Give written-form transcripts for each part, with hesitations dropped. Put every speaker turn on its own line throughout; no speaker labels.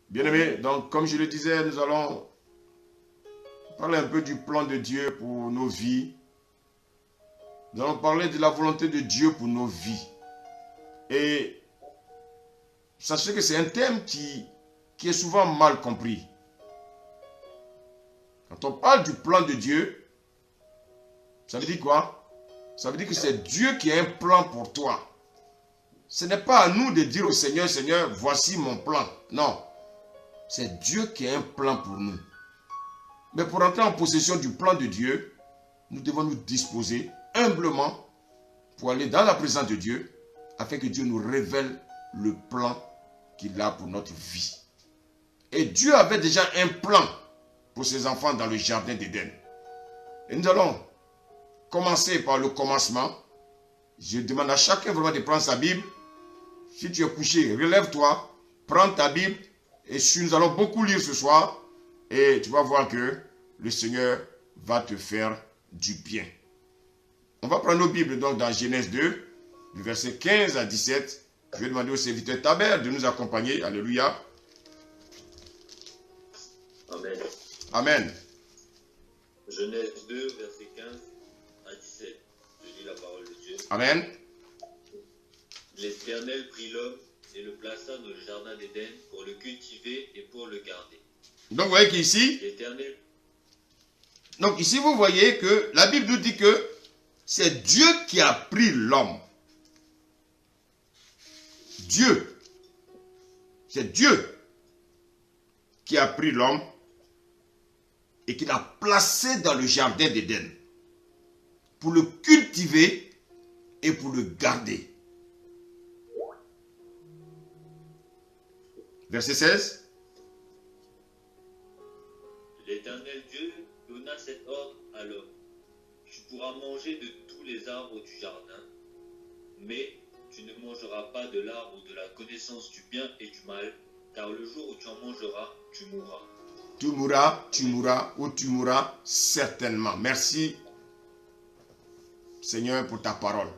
Bien-aimés, donc comme je le disais, nous allons parler un peu du plan de Dieu pour nos vies. Nous allons parler de la volonté de Dieu pour nos vies. Et sachez que c'est un thème qui est souvent mal compris. Quand on parle du plan de Dieu, ça veut dire quoi? Ça veut dire que c'est Dieu qui a un plan pour toi. Ce n'est pas à nous de dire au Seigneur, Seigneur, voici mon plan. Non, c'est Dieu qui a un plan pour nous. Mais pour entrer en possession du plan de Dieu, nous devons nous disposer humblement pour aller dans la présence de Dieu afin que Dieu nous révèle le plan qu'il a pour notre vie. Et Dieu avait déjà un plan pour ses enfants dans le jardin d'Éden. Et nous allons commencer par le commencement. Je demande à chacun vraiment de prendre sa Bible. Si tu es couché, relève-toi, prends ta Bible et nous allons beaucoup lire ce soir et tu vas voir que le Seigneur va te faire du bien. On va prendre nos Bibles donc dans Genèse 2, du verset 15 à 17. Je vais demander au serviteur Taber de nous accompagner. Alléluia.
Amen.
Amen.
Genèse 2, verset 15 à 17. Je lis la parole de Dieu.
Amen.
L'Éternel prit l'homme et le plaça dans le jardin d'Éden pour le cultiver et pour le garder.
Donc vous voyez qu'ici,
L'Éternel.
donc ici vous voyez que la Bible nous dit que c'est Dieu qui a pris l'homme. Dieu. C'est Dieu qui a pris l'homme et qui l'a placé dans le jardin d'Éden pour le cultiver et pour le garder. Verset 16.
L'Éternel Dieu donna cet ordre à l'homme. Tu pourras manger de tous les arbres du jardin, mais tu ne mangeras pas de l'arbre de la connaissance du bien et du mal, car le jour où tu en mangeras, tu mourras.
Tu mourras ou tu mourras certainement. Merci Seigneur pour ta parole.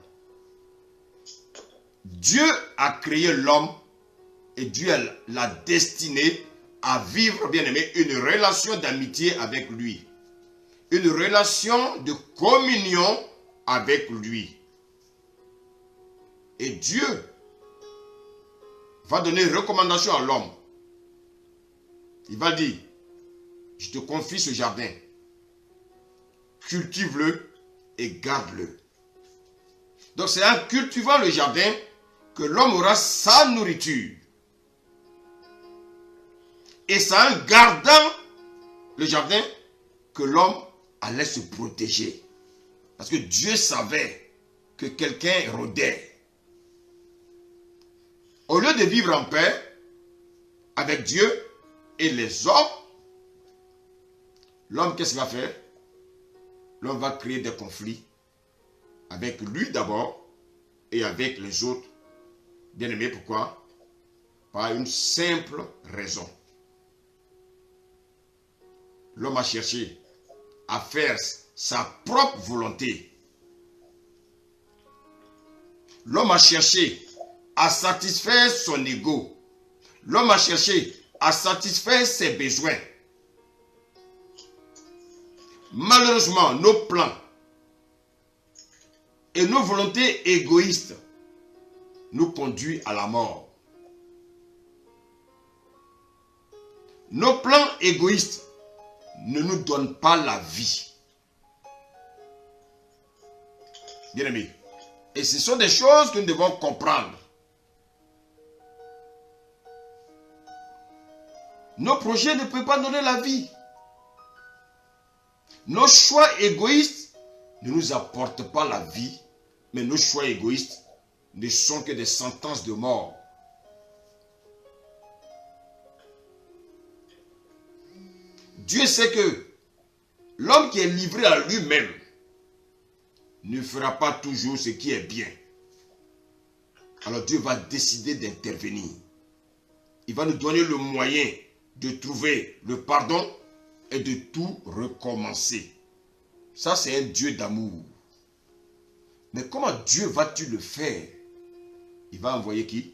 Dieu a créé l'homme et Dieu l'a destiné à vivre, bien aimé, une relation d'amitié avec lui. Une relation de communion avec lui. Et Dieu va donner une recommandation à l'homme. Il va dire, je te confie ce jardin. Cultive-le et garde-le. Donc c'est en cultivant le jardin que l'homme aura sa nourriture. Et c'est en gardant le jardin que l'homme allait se protéger. Parce que Dieu savait que quelqu'un rôdait. Au lieu de vivre en paix avec Dieu et les hommes, l'homme, qu'est-ce qu'il va faire? L'homme va créer des conflits avec lui d'abord et avec les autres. Bien aimé, pourquoi? Par une simple raison. L'homme a cherché à faire sa propre volonté. L'homme a cherché à satisfaire son ego. L'homme a cherché à satisfaire ses besoins. Malheureusement, nos plans et nos volontés égoïstes nous conduisent à la mort. Nos plans égoïstes ne nous donnent pas la vie. Bien aimé. Et ce sont des choses que nous devons comprendre. Nos projets ne peuvent pas donner la vie. Nos choix égoïstes ne nous apportent pas la vie, mais nos choix égoïstes ne sont que des sentences de mort. Dieu sait que l'homme qui est livré à lui-même ne fera pas toujours ce qui est bien. Alors Dieu va décider d'intervenir. Il va nous donner le moyen de trouver le pardon et de tout recommencer. Ça, c'est un Dieu d'amour. Mais comment Dieu va-t-il le faire? Il va envoyer qui?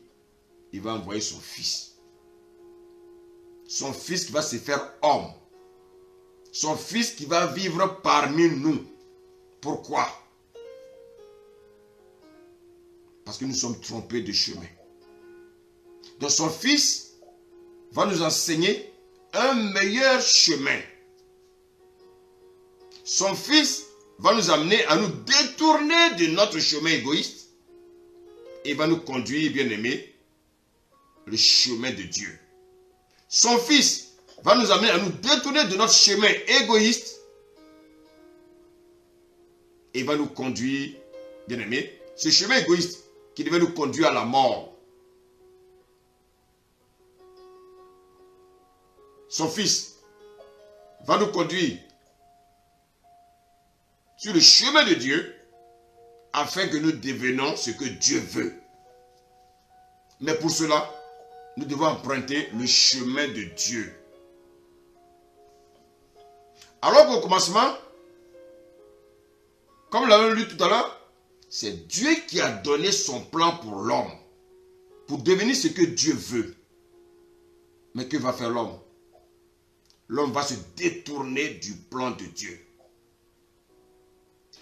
Il va envoyer son fils. son fils qui va se faire homme. Son fils qui va vivre parmi nous. Pourquoi? Parce que nous sommes trompés de chemin. Donc son fils va nous enseigner un meilleur chemin. Son fils va nous amener à nous détourner de notre chemin égoïste et va nous conduire, bien-aimés, le chemin de Dieu. Son fils va nous amener à nous détourner de notre chemin égoïste et va nous conduire, bien-aimés, ce chemin égoïste qui devait nous conduire à la mort. Son fils va nous conduire sur le chemin de Dieu afin que nous devenions ce que Dieu veut. Mais pour cela, nous devons emprunter le chemin de Dieu. Alors qu'au commencement, comme nous l'avons lu tout à l'heure, c'est Dieu qui a donné son plan pour l'homme, pour devenir ce que Dieu veut. Mais que va faire l'homme? L'homme va se détourner du plan de Dieu.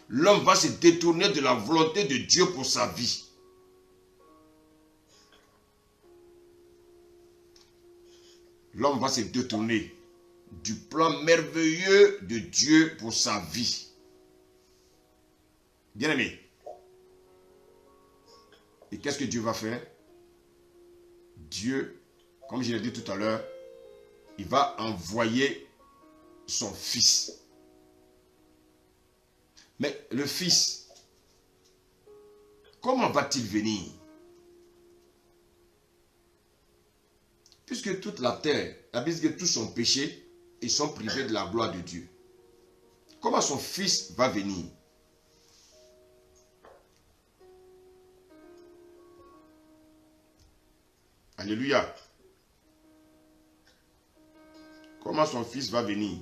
L'homme va se détourner de la volonté de Dieu pour sa vie. L'homme va se détourner du plan merveilleux de Dieu pour sa vie. Bien-aimé. Et qu'est-ce que Dieu va faire? Dieu, comme je l'ai dit tout à l'heure, il va envoyer son fils. Mais le fils, comment va-t-il venir? Puisque toute la terre, la Bible dit que tous sont péchés, ils sont privés de la gloire de Dieu. Comment son fils va venir? Alléluia. Comment son fils va venir?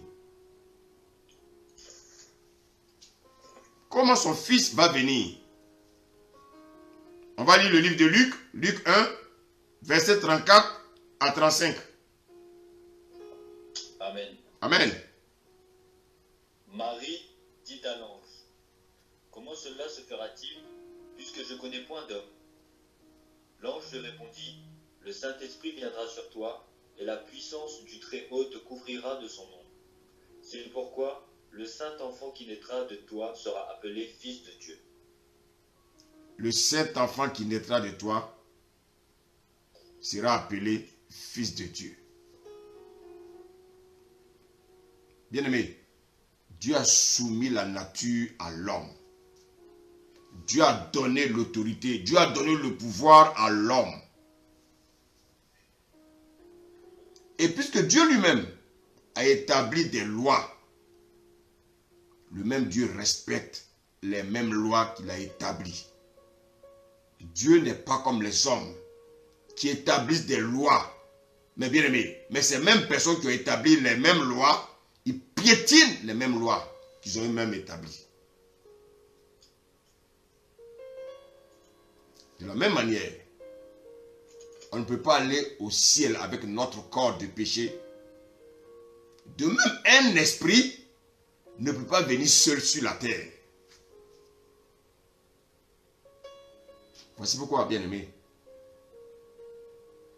Comment son fils va venir? On va lire le livre de Luc, Luc 1, verset 34 à 35.
Amen.
Amen.
Marie dit à l'ange, comment cela se fera-t-il, puisque je connais point d'homme? L'ange lui répondit, le Saint-Esprit viendra sur toi, et la puissance du Très-Haut te couvrira de son nom. C'est pourquoi le saint enfant qui naîtra de toi sera appelé Fils de Dieu.
Le saint enfant qui naîtra de toi sera appelé Fils de Dieu. Bien-aimé, Dieu a soumis la nature à l'homme. Dieu a donné l'autorité, Dieu a donné le pouvoir à l'homme. Et puisque Dieu lui-même a établi des lois, le même Dieu respecte les mêmes lois qu'il a établies. Dieu n'est pas comme les hommes qui établissent des lois. Mais bien aimé, mais ces mêmes personnes qui ont établi les mêmes lois, ils piétinent les mêmes lois qu'ils ont eux-mêmes établies. De la même manière, on ne peut pas aller au ciel avec notre corps de péché. De même, un esprit ne peut pas venir seul sur la terre. Voici pourquoi, bien-aimé.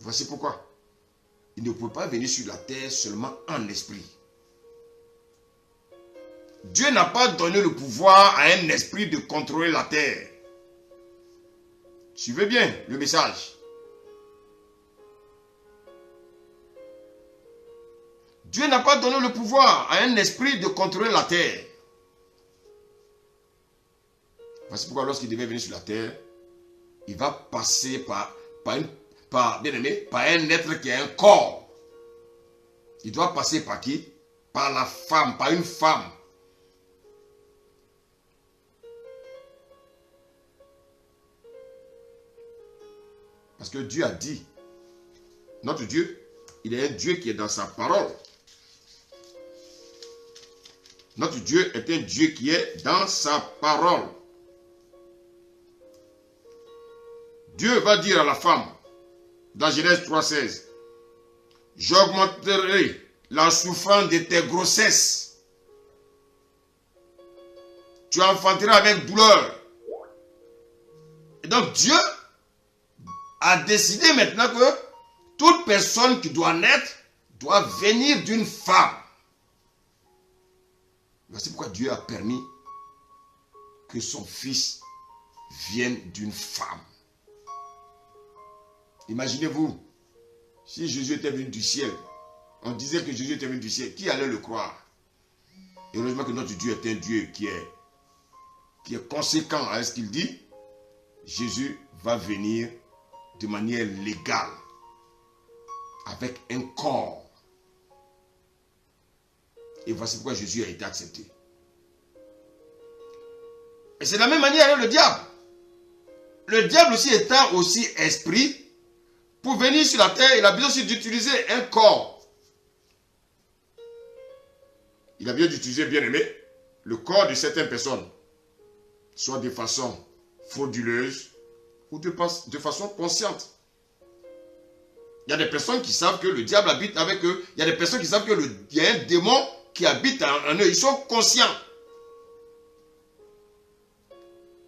Voici pourquoi. Il ne peut pas venir sur la terre seulement en esprit. Dieu n'a pas donné le pouvoir à un esprit de contrôler la terre. Suivez bien le message. Dieu n'a pas donné le pouvoir à un esprit de contrôler la terre. Voici pourquoi lorsqu'il devait venir sur la terre, il va passer par un être qui a un corps. Il doit passer par qui? Par la femme, par une femme. Parce que Dieu a dit, notre Dieu, il est un Dieu qui est dans sa parole. Notre Dieu est un Dieu qui est dans sa parole. Dieu va dire à la femme, dans Genèse 3,16, J'augmenterai la souffrance de tes grossesses. Tu enfanteras avec douleur. Et donc Dieu a décidé maintenant que toute personne qui doit naître doit venir d'une femme. Voici pourquoi Dieu a permis que son fils vienne d'une femme. Imaginez-vous, si Jésus était venu du ciel, on disait que Jésus était venu du ciel, qui allait le croire? Et heureusement que notre Dieu est un Dieu qui est conséquent à ce qu'il dit. Jésus va venir de manière légale, avec un corps. Et voici pourquoi Jésus a été accepté. Et c'est de la même manière avec le diable. Le diable aussi étant aussi esprit, pour venir sur la terre, il a besoin aussi d'utiliser un corps. Il a besoin d'utiliser, bien aimé, le corps de certaines personnes, soit de façon frauduleuse ou de façon consciente. Il y a des personnes qui savent que le diable habite avec eux. Il y a des personnes qui savent qu'il y a un démon qui habite en eux. Ils sont conscients.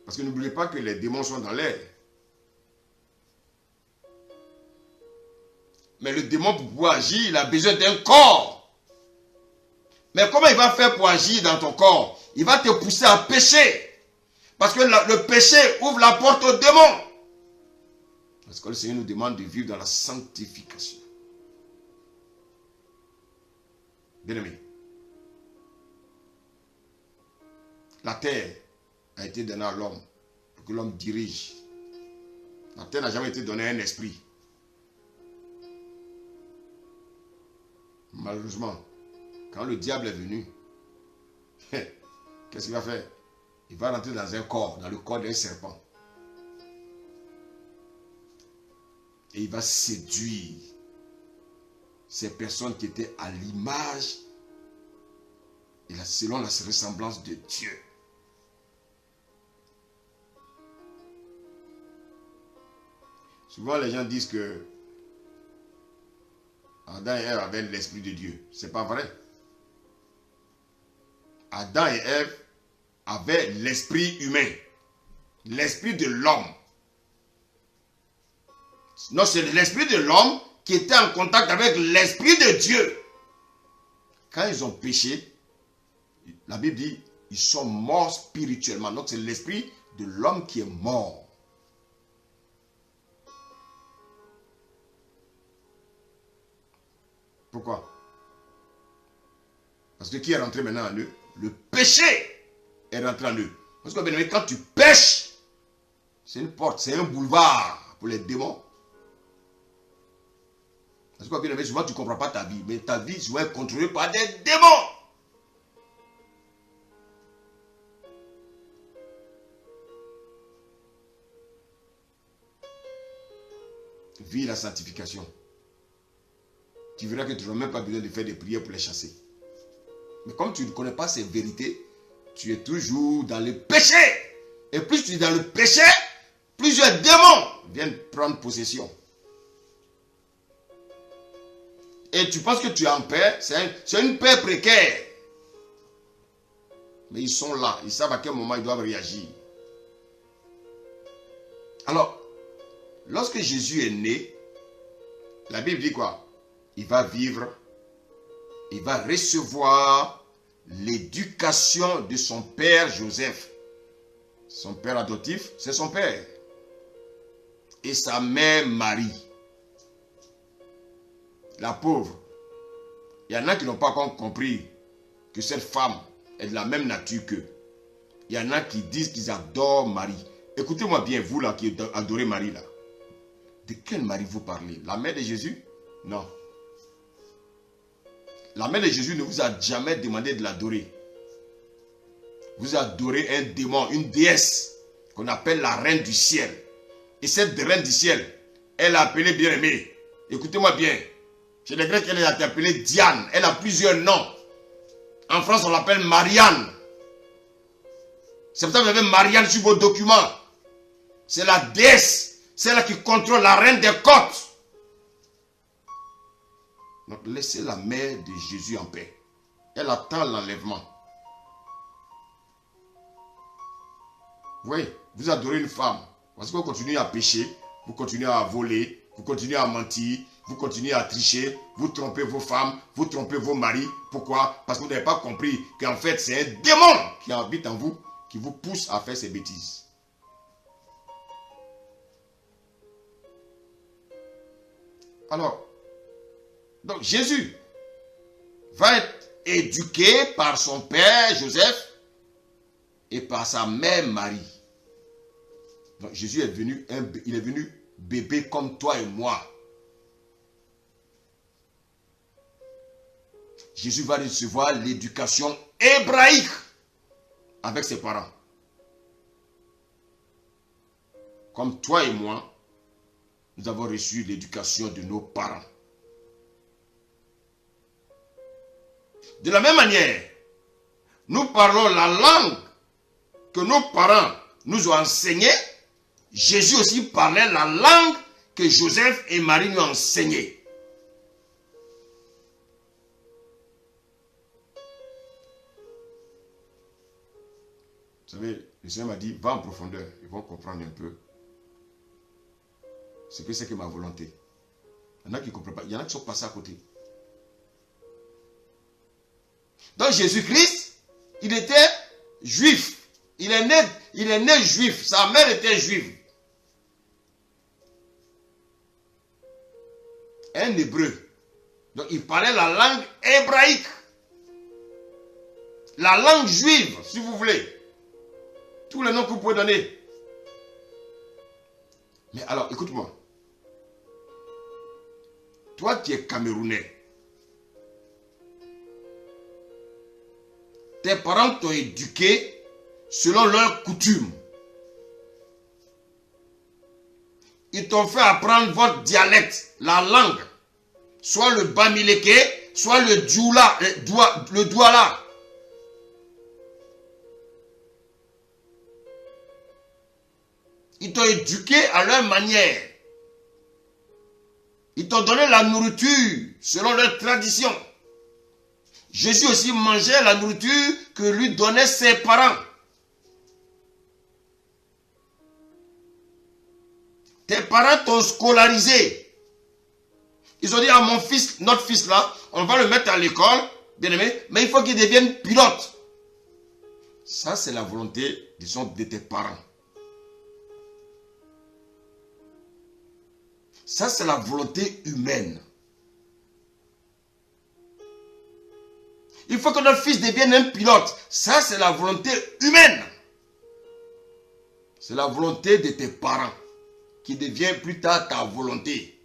Parce que n'oubliez pas que les démons sont dans l'air. Mais le démon, pour pouvoir agir, il a besoin d'un corps. Mais comment il va faire pour agir dans ton corps? Il va te pousser à pécher. Parce que le péché ouvre la porte au démon. Parce que le Seigneur nous demande de vivre dans la sanctification. Bien-aimé, la terre a été donnée à l'homme pour que l'homme dirige. La terre n'a jamais été donnée à un esprit. Malheureusement, quand le diable est venu, qu'est-ce qu'il va faire? Il va rentrer dans un corps, dans le corps d'un serpent. Et il va séduire ces personnes qui étaient à l'image et selon la ressemblance de Dieu. Souvent les gens disent que Adam et Ève avaient l'esprit de Dieu. Ce n'est pas vrai. Adam et Ève avaient l'esprit humain, l'esprit de l'homme. Non, c'est l'esprit de l'homme qui était en contact avec l'esprit de Dieu. Quand ils ont péché, la Bible dit, ils sont morts spirituellement. Donc c'est l'esprit de l'homme qui est mort. Pourquoi? Parce que qui est rentré maintenant en eux? Le péché est rentré en eux. Parce que bien aimé, quand tu pêches, c'est une porte, c'est un boulevard pour les démons. Parce que bien aimé, souvent tu ne comprends pas ta vie, mais ta vie souvent est contrôlée par des démons. Vis la sanctification. Tu verras que tu n'auras même pas besoin de faire des prières pour les chasser. Mais comme tu ne connais pas ces vérités, tu es toujours dans le péché. Et plus tu es dans le péché, plusieurs démons viennent prendre possession. Et tu penses que tu es en paix, c'est une paix précaire. Mais ils sont là, ils savent à quel moment ils doivent réagir. Alors, lorsque Jésus est né, la Bible dit quoi? Il va vivre, il va recevoir l'éducation de son père Joseph. Son père adoptif, c'est son père. Et sa mère Marie. La pauvre. Il y en a qui n'ont pas encore compris que cette femme est de la même nature qu'eux. Il y en a qui disent qu'ils adorent Marie. Écoutez-moi bien, vous là qui adorez Marie là. De quelle Marie vous parlez? La mère de Jésus? Non. La mère de Jésus ne vous a jamais demandé de l'adorer. Vous adorez un démon, une déesse qu'on appelle la reine du ciel. Et cette reine du ciel, elle a appelé bien-aimée. Écoutez-moi bien. Chez les Grecs, elle a été appelée Diane. Elle a plusieurs noms. En France, on l'appelle Marianne. C'est pour ça que vous avez Marianne sur vos documents. C'est la déesse. C'est elle qui contrôle la reine des côtes. Donc laissez la mère de Jésus en paix. Elle attend l'enlèvement. Vous voyez, vous adorez une femme. Parce que vous continuez à pécher, vous continuez à voler, vous continuez à mentir, vous continuez à tricher, vous trompez vos femmes, vous trompez vos maris. Pourquoi? Parce que vous n'avez pas compris qu'en fait c'est un démon qui habite en vous, qui vous pousse à faire ces bêtises. Alors, donc Jésus va être éduqué par son père Joseph et par sa mère Marie. Donc Jésus est venu, il est venu bébé comme toi et moi. Jésus va recevoir l'éducation hébraïque avec ses parents. Comme toi et moi, nous avons reçu l'éducation de nos parents. De la même manière, nous parlons la langue que nos parents nous ont enseignée. Jésus aussi parlait la langue que Joseph et Marie nous ont enseignée. Vous savez, le Seigneur m'a dit, va en profondeur. Ils vont comprendre un peu ce que c'est que ma volonté. Il y en a qui ne comprennent pas. Il y en a qui sont passés à côté. Donc Jésus-Christ, il était juif. Il est né juif. Sa mère était juive. Un hébreu. Donc il parlait la langue hébraïque. La langue juive, si vous voulez. Tous les noms que vous pouvez donner. Mais alors, écoute-moi. Toi qui es Camerounais, tes parents t'ont éduqué selon leurs coutumes. Ils t'ont fait apprendre votre dialecte, la langue. Soit le Bamileke, soit le Douala. Ils t'ont éduqué à leur manière. Ils t'ont donné la nourriture selon leur tradition. Jésus aussi mangeait la nourriture que lui donnaient ses parents. Tes parents t'ont scolarisé. Ils ont dit à mon fils, notre fils là, on va le mettre à l'école, bien aimé, mais il faut qu'il devienne pilote. Ça, c'est la volonté, disons, de tes parents. Ça, c'est la volonté humaine. Il faut que notre fils devienne un pilote. Ça, c'est la volonté humaine. C'est la volonté de tes parents qui devient plus tard ta volonté.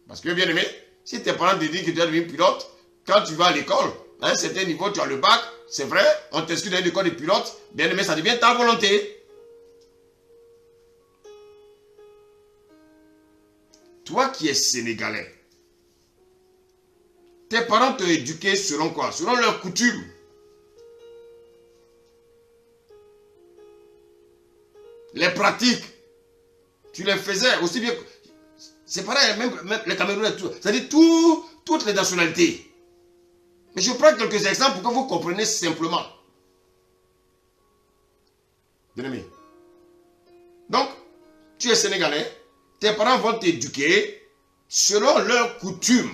Parce que, bien aimé, si tes parents te disent que tu dois devenir pilote, quand tu vas à l'école, à un certain niveau, tu as le bac, c'est vrai, on t'inscrit dans une école de pilote, bien aimé, ça devient ta volonté. Toi qui es sénégalais, tes parents t'ont éduqué selon quoi? Selon leurs coutumes. Les pratiques, tu les faisais aussi bien. C'est pareil, même les Camerounais, c'est-à-dire toutes les nationalités. Mais je prends quelques exemples pour que vous compreniez simplement. Bien aimé. Donc, tu es sénégalais, tes parents vont t'éduquer selon leurs coutumes.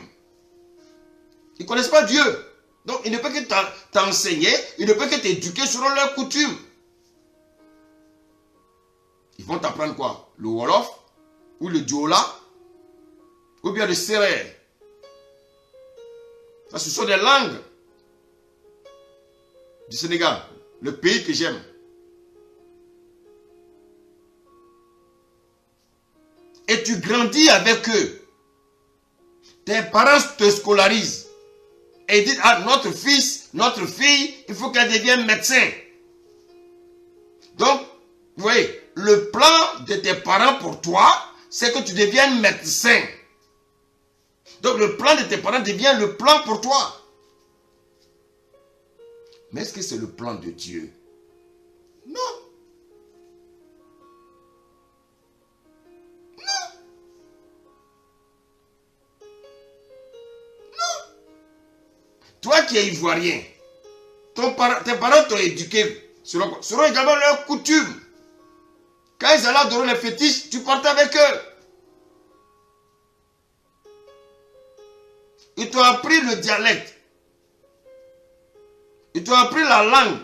Ils ne connaissent pas Dieu. Donc, il ne peut que t'enseigner, il ne peut que t'éduquer selon leurs coutumes. Ils vont t'apprendre quoi? Le Wolof, ou le Diola, ou bien le Sérère. Ça, ce sont des langues du Sénégal, le pays que j'aime. Et tu grandis avec eux. Tes parents te scolarisent. Et ils disent, ah, notre fils, notre fille, il faut qu'elle devienne médecin. Donc, vous voyez, le plan de tes parents pour toi, c'est que tu deviennes médecin. Donc, le plan de tes parents devient le plan pour toi. Mais est-ce que c'est le plan de Dieu? Non. toi qui es ivoirien, tes parents t'ont éduqué selon également leurs coutumes. Quand ils allaient adorer les fétiches, tu partais avec eux. Ils t'ont appris le dialecte. Ils t'ont appris la langue.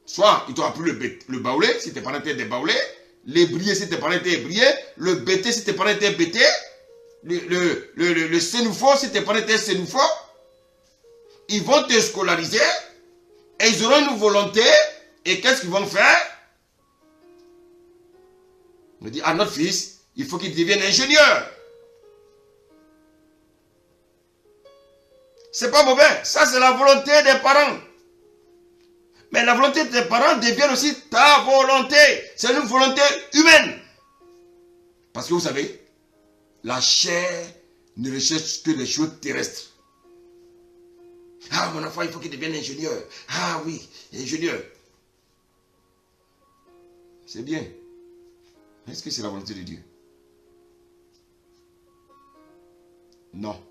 Soit ils t'ont appris le baoulé, si tes parents étaient des baoulés, l'ébrié si tes parents étaient ébriés, le bété si tes parents étaient bétés, le sénoufo si tes parents étaient sénoufo. Ils vont te scolariser et ils auront une volonté. Et qu'est-ce qu'ils vont faire? On dit à notre fils, il faut qu'il devienne ingénieur. C'est pas mauvais. Ça, c'est la volonté des parents. Mais la volonté des parents devient aussi ta volonté. C'est une volonté humaine. Parce que vous savez, la chair ne recherche que les choses terrestres. Ah, mon enfant, il faut qu'il devienne ingénieur. Ah oui, ingénieur. C'est bien. Est-ce que c'est la volonté de Dieu? Non.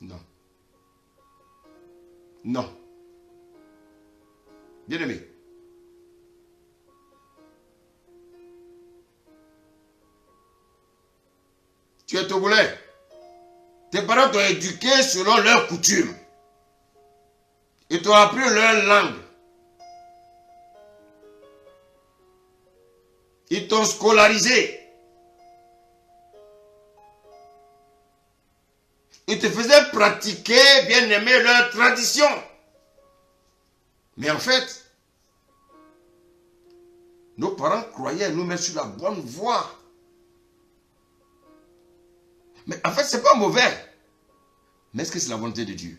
Non. Non. Bien-aimé. Tu es togolais. Tes parents t'ont éduqué selon leurs coutumes. Ils t'ont appris leur langue. Ils t'ont scolarisé. Ils te faisaient pratiquer, bien aimé, leur tradition. Mais en fait, nos parents croyaient nous mettre sur la bonne voie. Mais en fait, ce n'est pas mauvais. Mais est-ce que c'est la volonté de Dieu?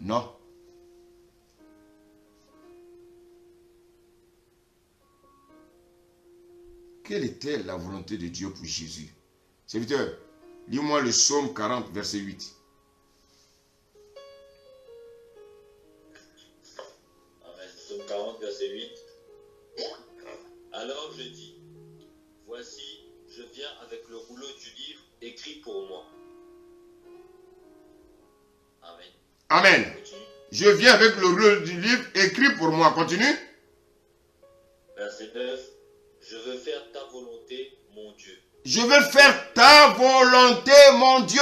Non. Quelle était la volonté de Dieu pour Jésus? Serviteur, lis-moi le psaume 40, verset 8.
Amen. Psaume 40, verset 8. Alors je dis, voici, je viens avec le rouleau du livre écrit pour moi. Amen.
Amen.
Continue.
Je viens avec le rouleau du livre écrit pour moi. Continue.
Verset 9. Je veux faire ta volonté, mon Dieu.
Je veux faire ta volonté, mon Dieu.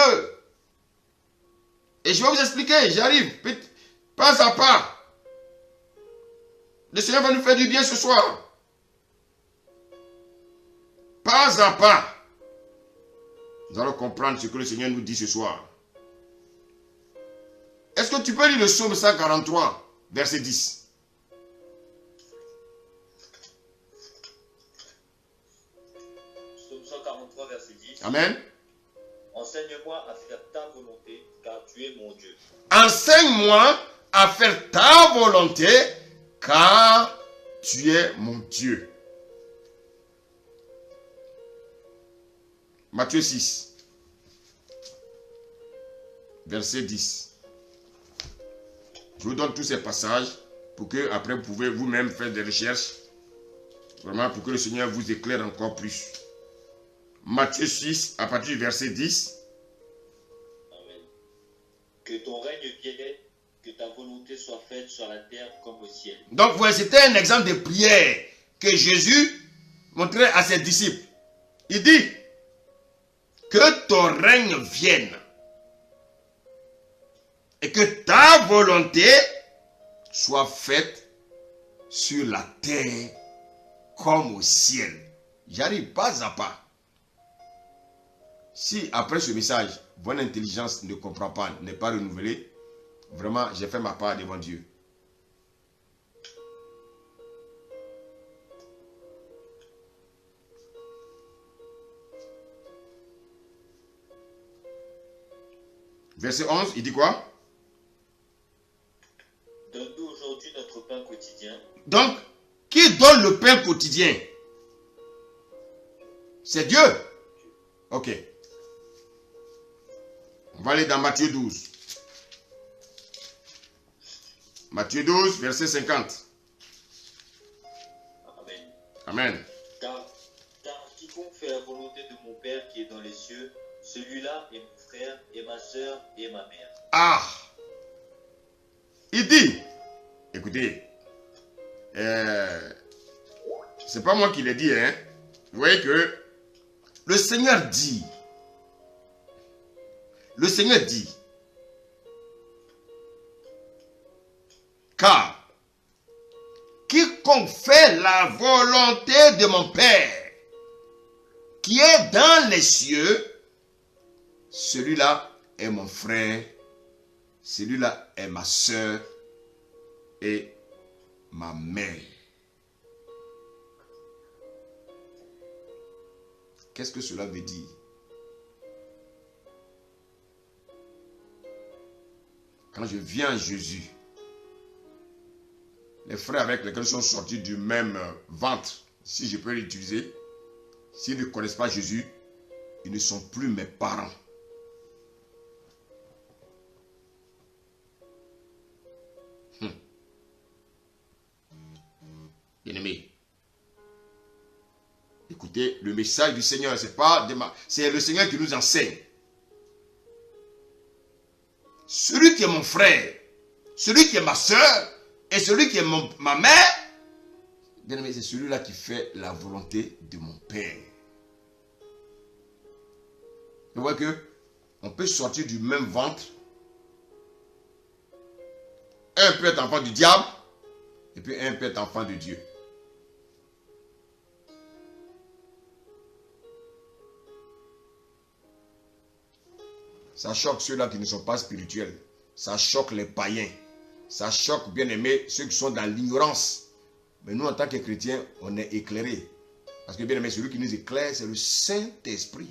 Et je vais vous expliquer, j'arrive, pas à pas. Le Seigneur va nous faire du bien ce soir. Pas à pas. Nous allons comprendre ce que le Seigneur nous dit ce soir. Est-ce que tu peux lire le psaume 143, verset 10?
Psaume 143, verset 10.
Amen.
Enseigne-moi à faire ta volonté, car tu es mon Dieu.
Enseigne-moi à faire ta volonté, car tu es mon Dieu. Matthieu 6, verset 10. Je vous donne tous ces passages pour que après vous pouvez vous-même faire des recherches. Vraiment pour que le Seigneur vous éclaire encore plus. Matthieu 6, à partir du verset 10.
Amen. Que ton règne vienne, que ta volonté soit faite sur la terre comme au ciel.
Donc, voilà, c'était un exemple de prière que Jésus montrait à ses disciples. Il dit, que ton règne vienne et que ta volonté soit faite sur la terre comme au ciel. J'arrive pas à pas. Si après ce message, votre intelligence ne comprend pas, n'est pas renouvelée, vraiment, j'ai fait ma part devant Dieu. Verset 11, il dit quoi?
Donne-nous aujourd'hui notre pain quotidien.
Donc, qui donne le pain quotidien? C'est Dieu. Ok. On va aller dans Matthieu 12. Matthieu 12, verset 50.
Amen.
Amen.
Car quiconque fait la volonté de mon Père qui est dans les cieux celui-là est mon frère et ma soeur et ma mère.
Ah! Il dit, écoutez, c'est pas moi qui l'ai dit, hein. Vous voyez que le Seigneur dit, car quiconque fait la volonté de mon Père, qui est dans les cieux, celui-là est mon frère, celui-là est ma soeur et ma mère. Qu'est-ce que cela veut dire? Quand je viens à Jésus, les frères avec lesquels ils sont sortis du même ventre, si je peux l'utiliser, s'ils ne connaissent pas Jésus, ils ne sont plus mes parents. Bien-aimé, écoutez, le message du Seigneur, c'est le Seigneur qui nous enseigne. Celui qui est mon frère, celui qui est ma soeur et celui qui est ma mère, bien-aimé, c'est celui-là qui fait la volonté de mon Père. Vous voyez que on peut sortir du même ventre. Un peut être enfant du diable et puis un peut être enfant de Dieu. Ça choque ceux-là qui ne sont pas spirituels. Ça choque les païens. Ça choque, bien aimé, ceux qui sont dans l'ignorance. Mais nous, en tant que chrétiens, on est éclairés. Parce que, bien aimé, celui qui nous éclaire, c'est le Saint-Esprit.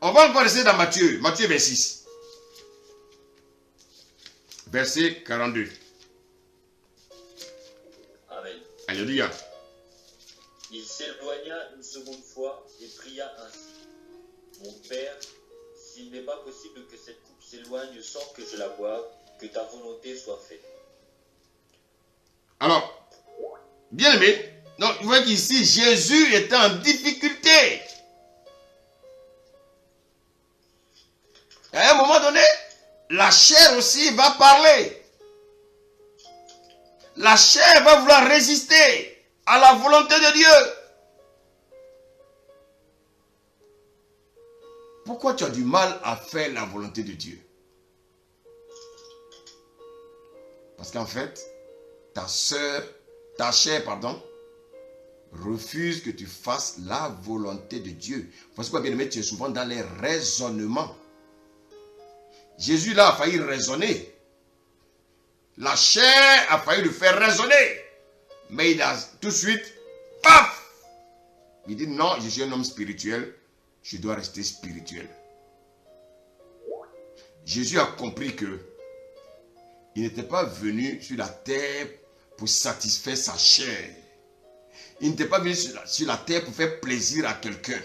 On va encore rester dans Matthieu 26. Verset 42.
Amen.
Alléluia.
Il s'éloigna une seconde fois et pria ainsi. Mon Père, s'il n'est pas possible que cette coupe s'éloigne sans que je la boive, que ta volonté soit faite. Alors, bien aimé, donc vous voyez qu'ici, Jésus est en difficulté. À un moment donné, la chair aussi va parler. La chair va vouloir résister à la volonté de Dieu. Pourquoi tu as du mal à faire la volonté de Dieu? Parce qu'en fait, ta chair, refuse que tu fasses la volonté de Dieu. Parce que, bien aimé, tu es souvent dans les raisonnements. Jésus là a failli raisonner. La chair a failli le faire raisonner. Mais il a tout de suite, paf! Il dit non, je suis un homme spirituel. Je dois rester spirituel. Jésus a compris que il n'était pas venu sur la terre pour satisfaire sa chair. Il n'était pas venu sur la terre pour faire plaisir à quelqu'un.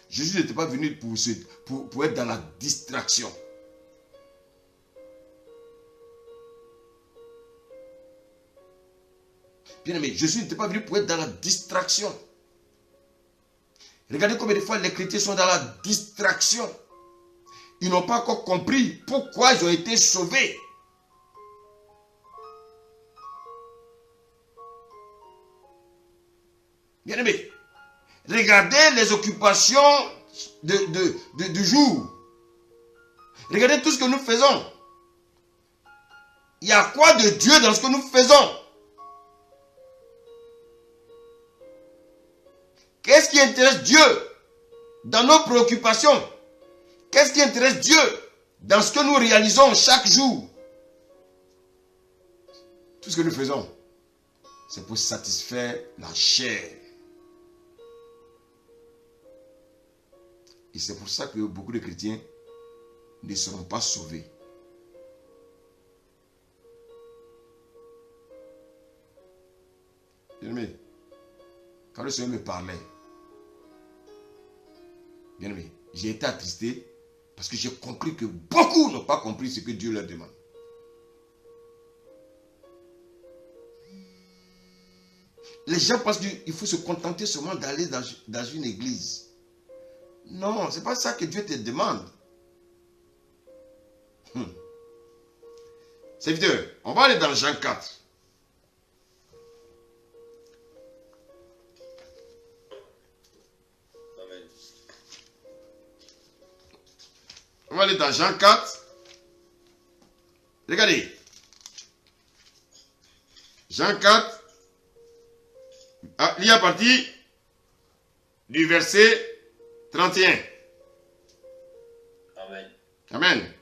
Jésus n'était pas venu pour être dans la distraction. Bien aimé, Jésus n'était pas venu pour être dans la distraction. Regardez combien de fois les chrétiens sont dans la distraction. Ils n'ont pas encore compris pourquoi ils ont été sauvés. Bien aimé, regardez les occupations du jour. Regardez tout ce que nous faisons. Il y a quoi de Dieu dans ce que nous faisons? Qu'est-ce qui intéresse Dieu dans nos préoccupations? Qu'est-ce qui intéresse Dieu dans ce que nous réalisons chaque jour? Tout ce que nous faisons, c'est pour satisfaire la chair. Et c'est pour ça que beaucoup de chrétiens ne seront pas sauvés. Bien-aimé, quand le Seigneur me parlait, bien-aimé, j'ai été attristé parce que j'ai compris que beaucoup n'ont pas compris ce que Dieu leur demande.
Les gens pensent qu'il faut se contenter seulement d'aller dans une église. Non, ce n'est pas ça que Dieu te demande. Serviteur, on va aller dans Jean 4.
Amen.
On va aller dans Jean 4. Regardez. Jean 4. Il y a parti du verset 31.
Amen.
Amen.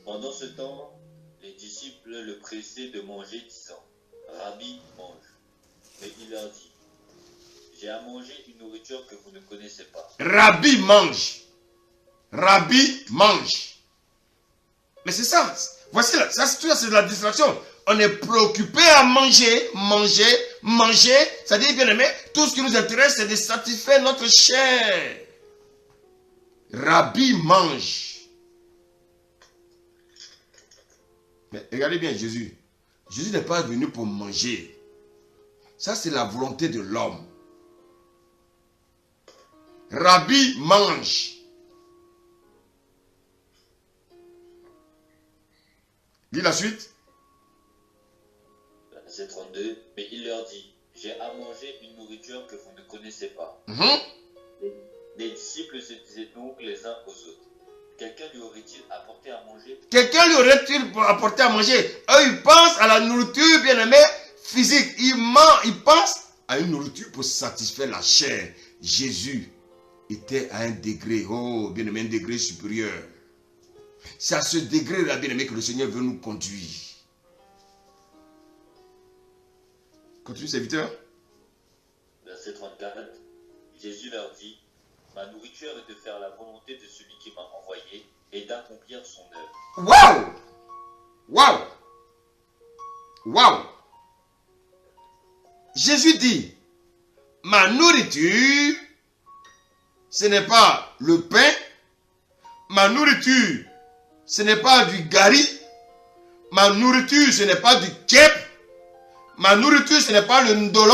Pendant ce temps, les disciples le pressaient de manger, disant, Rabbi, mange. Mais il leur dit, j'ai à manger une nourriture que vous ne connaissez pas.
Rabbi, mange. Rabbi, mange. Mais c'est ça. Voici, ça c'est de la distraction. On est préoccupé à manger. C'est-à-dire, bien aimé, tout ce qui nous intéresse, c'est de satisfaire notre chair. Rabbi, mange. Mais regardez bien Jésus. Jésus n'est pas venu pour manger. Ça, c'est la volonté de l'homme. Rabbi, mange. Lis la suite.
Verset 32. Mais il leur dit, j'ai à manger une nourriture que vous ne connaissez pas. Les disciples se disaient donc les uns aux autres, quelqu'un lui aurait-il apporté à manger?
Quelqu'un lui aurait-il apporté à manger? Eux, ils pensent à la nourriture, bien aimé, physique. Ils pensent à une nourriture pour satisfaire la chair. Jésus était à un degré, oh, bien aimé, un degré supérieur. C'est à ce degré-là, bien aimé, que le Seigneur veut nous conduire. Continue, serviteur.
Verset 34. Jésus leur dit, ma nourriture est de faire la volonté de celui qui m'a envoyé et d'accomplir son œuvre.
Waouh! Waouh! Waouh! Jésus dit, ma nourriture, ce n'est pas le pain, ma nourriture, ce n'est pas du gari, ma nourriture, ce n'est pas du kep, ma nourriture, ce n'est pas le ndolo,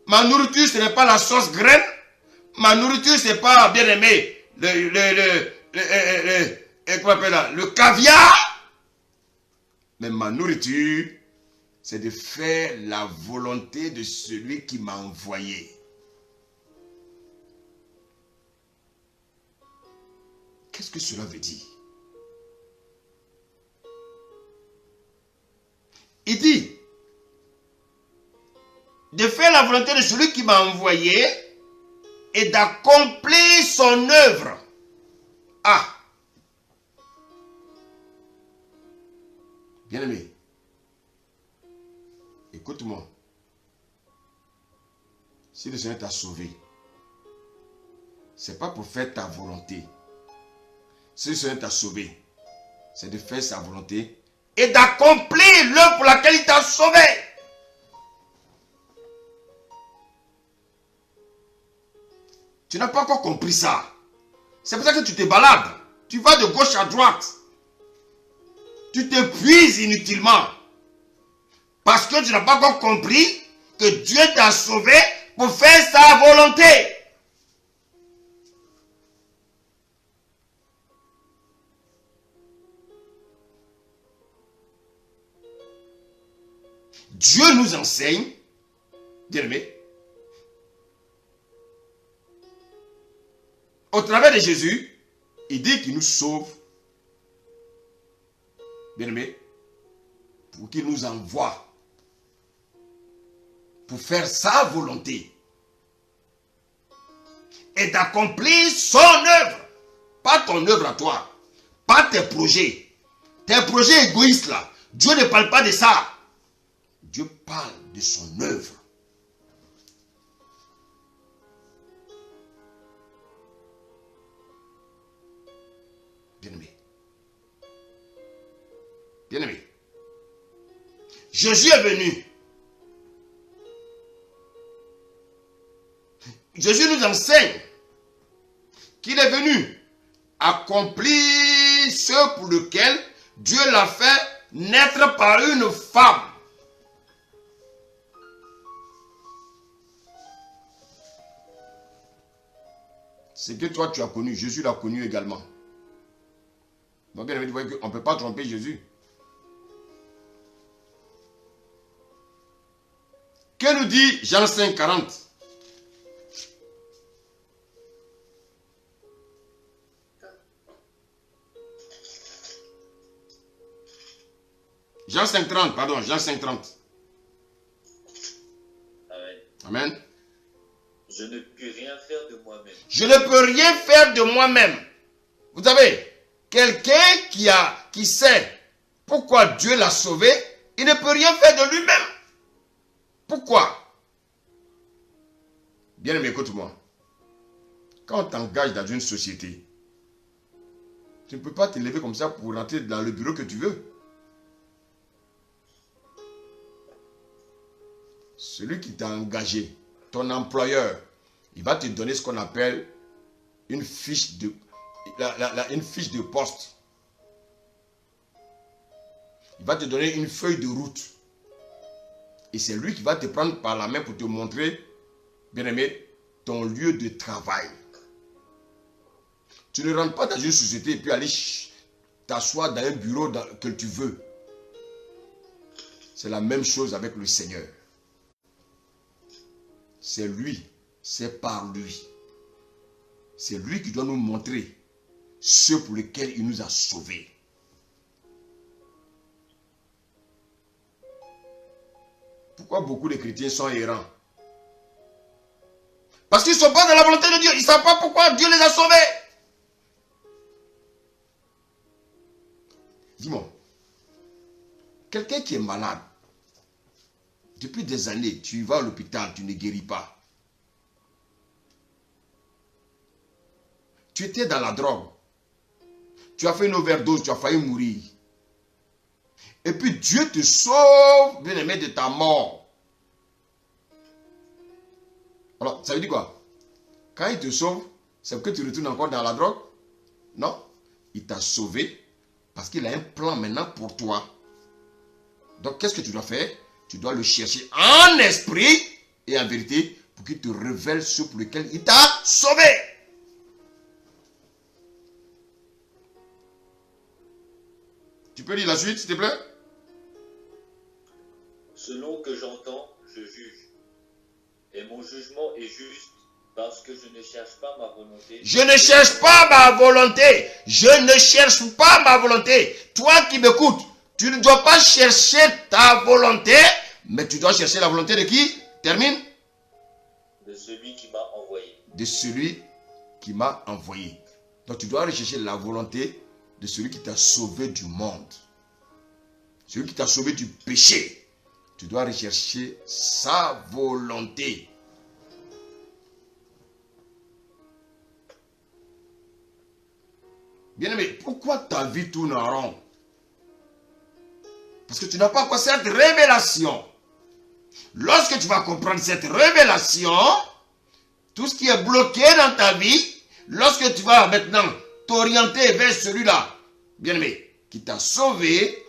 ma nourriture, ce n'est pas la sauce graine, ma nourriture, ce n'est pas, bien aimé, le caviar, mais ma nourriture, c'est de faire la volonté de celui qui m'a envoyé. Qu'est-ce que cela veut dire? Il dit de faire la volonté de celui qui m'a envoyé et d'accomplir son œuvre. Ah! Bien-aimé, écoute-moi. Si le Seigneur t'a sauvé, ce n'est pas pour faire ta volonté. Si le Seigneur t'a sauvé, c'est de faire sa volonté et d'accomplir l'œuvre pour laquelle il t'a sauvé. Tu n'as pas encore compris ça. C'est pour ça que tu te balades. Tu vas de gauche à droite. Tu t'épuises inutilement. Parce que tu n'as pas encore compris que Dieu t'a sauvé pour faire sa volonté. Dieu nous enseigne, bien-aimé, au travers de Jésus, il dit qu'il nous sauve, bien-aimé, pour qu'il nous envoie, pour faire sa volonté et d'accomplir son œuvre, pas ton œuvre à toi, pas tes projets égoïstes là. Dieu ne parle pas de ça. Dieu parle de son œuvre. Bien-aimé. Bien-aimé. Jésus est venu. Jésus nous enseigne qu'il est venu accomplir ce pour lequel Dieu l'a fait naître par une femme. Ce que toi tu as connu, Jésus l'a connu également. Donc bien aimé, vous voyez qu'on ne peut pas tromper Jésus. Que nous dit Jean 5, 40? Jean 5, 30, pardon, Jean 5, 30.
Amen.
Amen.
Je ne puis rien faire de moi-même.
Je ne peux rien faire de moi-même. Vous savez, quelqu'un qui sait pourquoi Dieu l'a sauvé, il ne peut rien faire de lui-même. Pourquoi? Bien aimé, écoute-moi. Quand on t'engage dans une société, tu ne peux pas te lever comme ça pour rentrer dans le bureau que tu veux. Celui qui t'a engagé, ton employeur, il va te donner ce qu'on appelle une fiche de, une fiche de poste. Il va te donner une feuille de route. Et c'est lui qui va te prendre par la main pour te montrer, bien aimé, ton lieu de travail. Tu ne rentres pas dans une société et puis aller t'asseoir dans un bureau que tu veux. C'est la même chose avec le Seigneur. C'est lui, c'est par lui. C'est lui qui doit nous montrer ce pour lequel il nous a sauvés. Pourquoi beaucoup de chrétiens sont errants? Parce qu'ils ne sont pas dans la volonté de Dieu. Ils ne savent pas pourquoi Dieu les a sauvés. Dis-moi, quelqu'un qui est malade, depuis des années, tu vas à l'hôpital, tu ne guéris pas. Tu étais dans la drogue. Tu as fait une overdose, tu as failli mourir. Et puis Dieu te sauve, bien aimé, de ta mort. Alors, ça veut dire quoi? Quand il te sauve, c'est que tu retournes encore dans la drogue? Non. Il t'a sauvé parce qu'il a un plan maintenant pour toi. Donc, qu'est-ce que tu dois faire? Tu dois le chercher en esprit et en vérité pour qu'il te révèle ce pour lequel il t'a sauvé. Tu peux lire la suite, s'il te plaît?
Selon que j'entends, je juge. Et mon jugement est juste parce que je ne cherche pas ma volonté.
Je ne cherche pas ma volonté. Je ne cherche pas ma volonté. Toi qui m'écoutes, tu ne dois pas chercher ta volonté, mais tu dois chercher la volonté de qui? Termine.
De celui qui m'a envoyé.
De celui qui m'a envoyé. Donc tu dois rechercher la volonté de celui qui t'a sauvé du monde. Celui qui t'a sauvé du péché. Tu dois rechercher sa volonté. Bien-aimé, pourquoi ta vie tourne en rond? Parce que tu n'as pas encore cette révélation. Lorsque tu vas comprendre cette révélation, tout ce qui est bloqué dans ta vie, lorsque tu vas maintenant t'orienter vers celui-là, bien-aimé, qui t'a sauvé,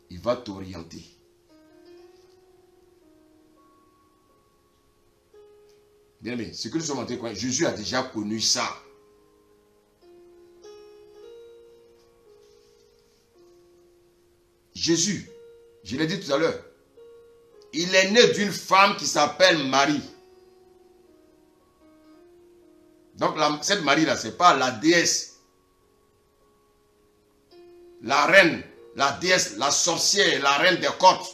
il va t'orienter. Bien-aimé, ce que nous sommes en train de croire, Jésus a déjà connu ça. Jésus, je l'ai dit tout à l'heure, il est né d'une femme qui s'appelle Marie. Donc cette Marie-là, ce n'est pas la déesse, la reine, la déesse, la sorcière, la reine des côtes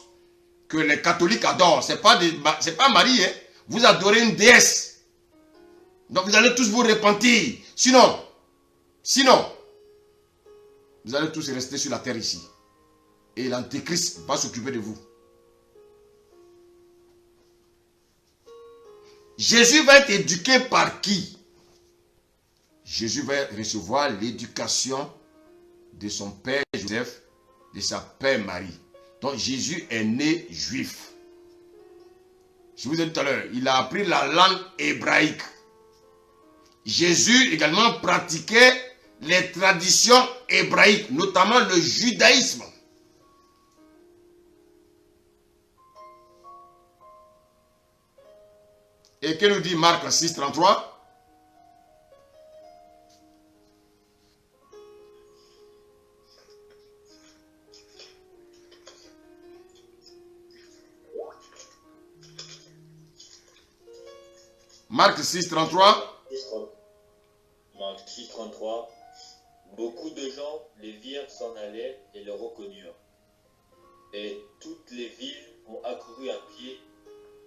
que les catholiques adorent. Ce n'est pas Marie, hein? Vous adorez une déesse. Donc vous allez tous vous repentir. Sinon, vous allez tous rester sur la terre ici. Et l'antéchrist va s'occuper de vous. Jésus va être éduqué par qui? Jésus va recevoir l'éducation de son père Joseph, de sa mère Marie. Donc Jésus est né juif. Je vous ai dit tout à l'heure, il a appris la langue hébraïque. Jésus également pratiquait les traditions hébraïques, notamment le judaïsme. Et que nous dit Marc 6, 33? Marc 6, 33.
Marc 6, 33. Beaucoup de gens les virent s'en aller et le reconnurent. Et toutes les villes ont accouru à pied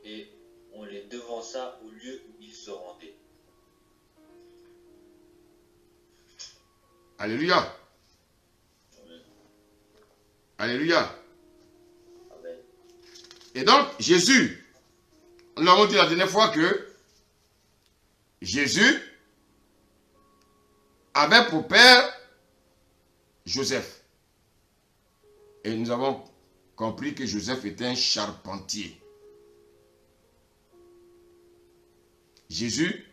et on les devança au lieu où ils se rendaient.
Alléluia.
Amen.
Alléluia.
Amen.
Et donc, Jésus, nous avons dit la dernière fois que Jésus avait pour père Joseph. Et nous avons compris que Joseph était un charpentier. Jésus,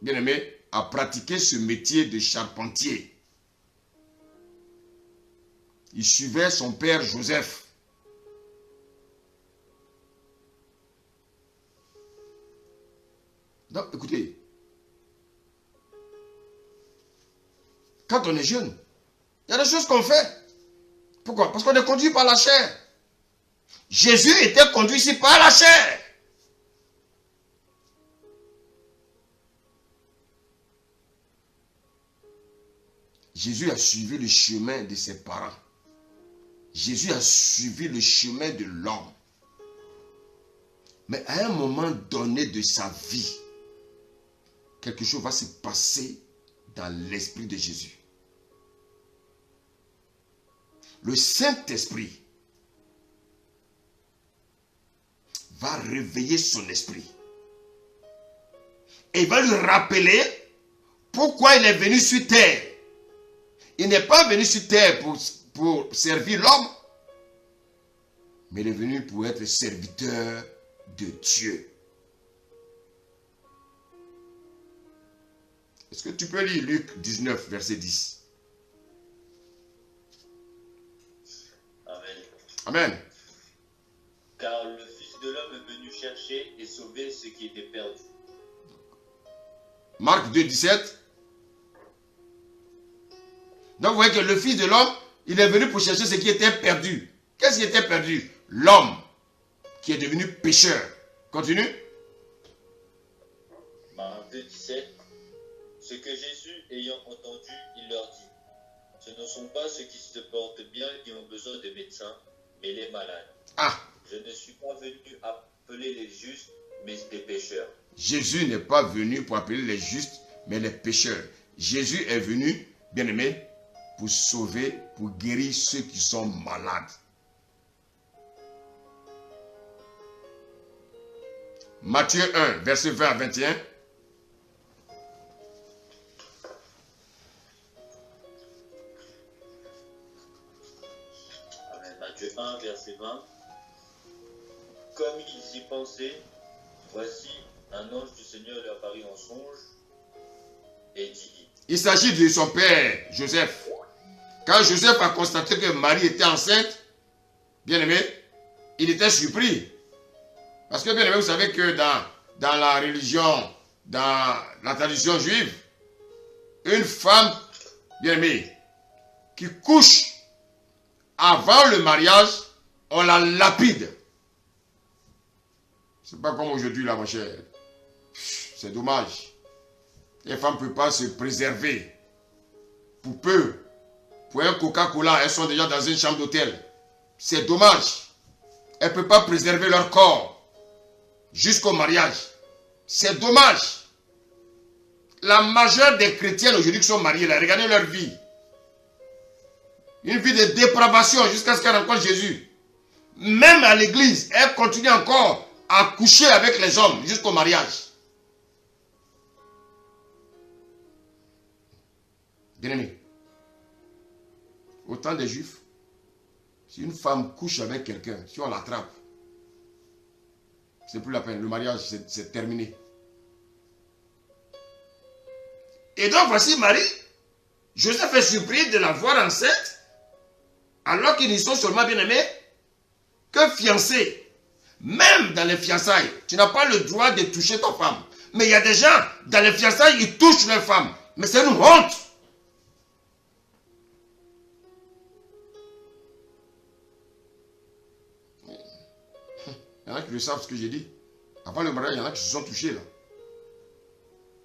bien aimé, a pratiqué ce métier de charpentier. Il suivait son père Joseph. Donc, écoutez, quand on est jeune, il y a des choses qu'on fait. Pourquoi? Parce qu'on est conduit par la chair. Jésus était conduit ici par la chair. Jésus a suivi le chemin de ses parents. Jésus a suivi le chemin de l'homme. Mais à un moment donné de sa vie, quelque chose va se passer dans l'esprit de Jésus. Le Saint-Esprit va réveiller son esprit. Et il va lui rappeler pourquoi il est venu sur terre. Il n'est pas venu sur terre pour servir l'homme, mais il est venu pour être serviteur de Dieu. Est-ce que tu peux lire Luc 19, verset 10?
Amen.
Amen.
Car le Fils de l'homme est venu chercher et sauver ce qui était perdu.
Marc 2, 17. Donc vous voyez que le Fils de l'homme, il est venu pour chercher ce qui était perdu. Qu'est-ce qui était perdu? L'homme qui est devenu pécheur. Continue.
Marc 2, 17. Ce que Jésus, ayant entendu, il leur dit, ce ne sont pas ceux qui se portent bien qui ont besoin de médecins, mais les malades.
Ah,
Je ne suis pas venu appeler les justes, mais des pécheurs.
Jésus n'est pas venu pour appeler les justes, mais les pécheurs. Jésus est venu, bien aimé, pour sauver, pour guérir ceux qui sont malades. Matthieu 1, verset 20 à 21.
Amen. Matthieu 1, verset 20. Comme ils y pensaient, voici un ange du Seigneur leur apparut en songe et dit.
Il s'agit de son père, Joseph. Quand Joseph a constaté que Marie était enceinte, bien aimé, il était surpris. Parce que bien aimé, vous savez que dans la religion, dans la tradition juive, une femme, bien aimée, qui couche avant le mariage, on la lapide. C'est pas comme aujourd'hui là, ma chère. C'est dommage. Les femmes ne peuvent pas se préserver. Pour peu. Pour un Coca-Cola, elles sont déjà dans une chambre d'hôtel. C'est dommage. Elles ne peuvent pas préserver leur corps jusqu'au mariage. C'est dommage. La majeure des chrétiennes aujourd'hui qui sont mariées, là, regardez leur vie. Une vie de dépravation jusqu'à ce qu'elles rencontrent Jésus. Même à l'église, elles continuent encore à coucher avec les hommes jusqu'au mariage. Bien-aimé, au temps des Juifs, si une femme couche avec quelqu'un, si on l'attrape, c'est plus la peine, le mariage c'est terminé. Et donc voici Marie, Joseph est surpris de la voir enceinte, alors qu'ils n'y sont seulement bien-aimés que fiancés. Même dans les fiançailles, tu n'as pas le droit de toucher ta femme. Mais il y a des gens, dans les fiançailles, ils touchent leur femme. Mais c'est une honte. Il y en a qui le savent ce que j'ai dit. Avant le mariage, il y en a qui se sont touchés là.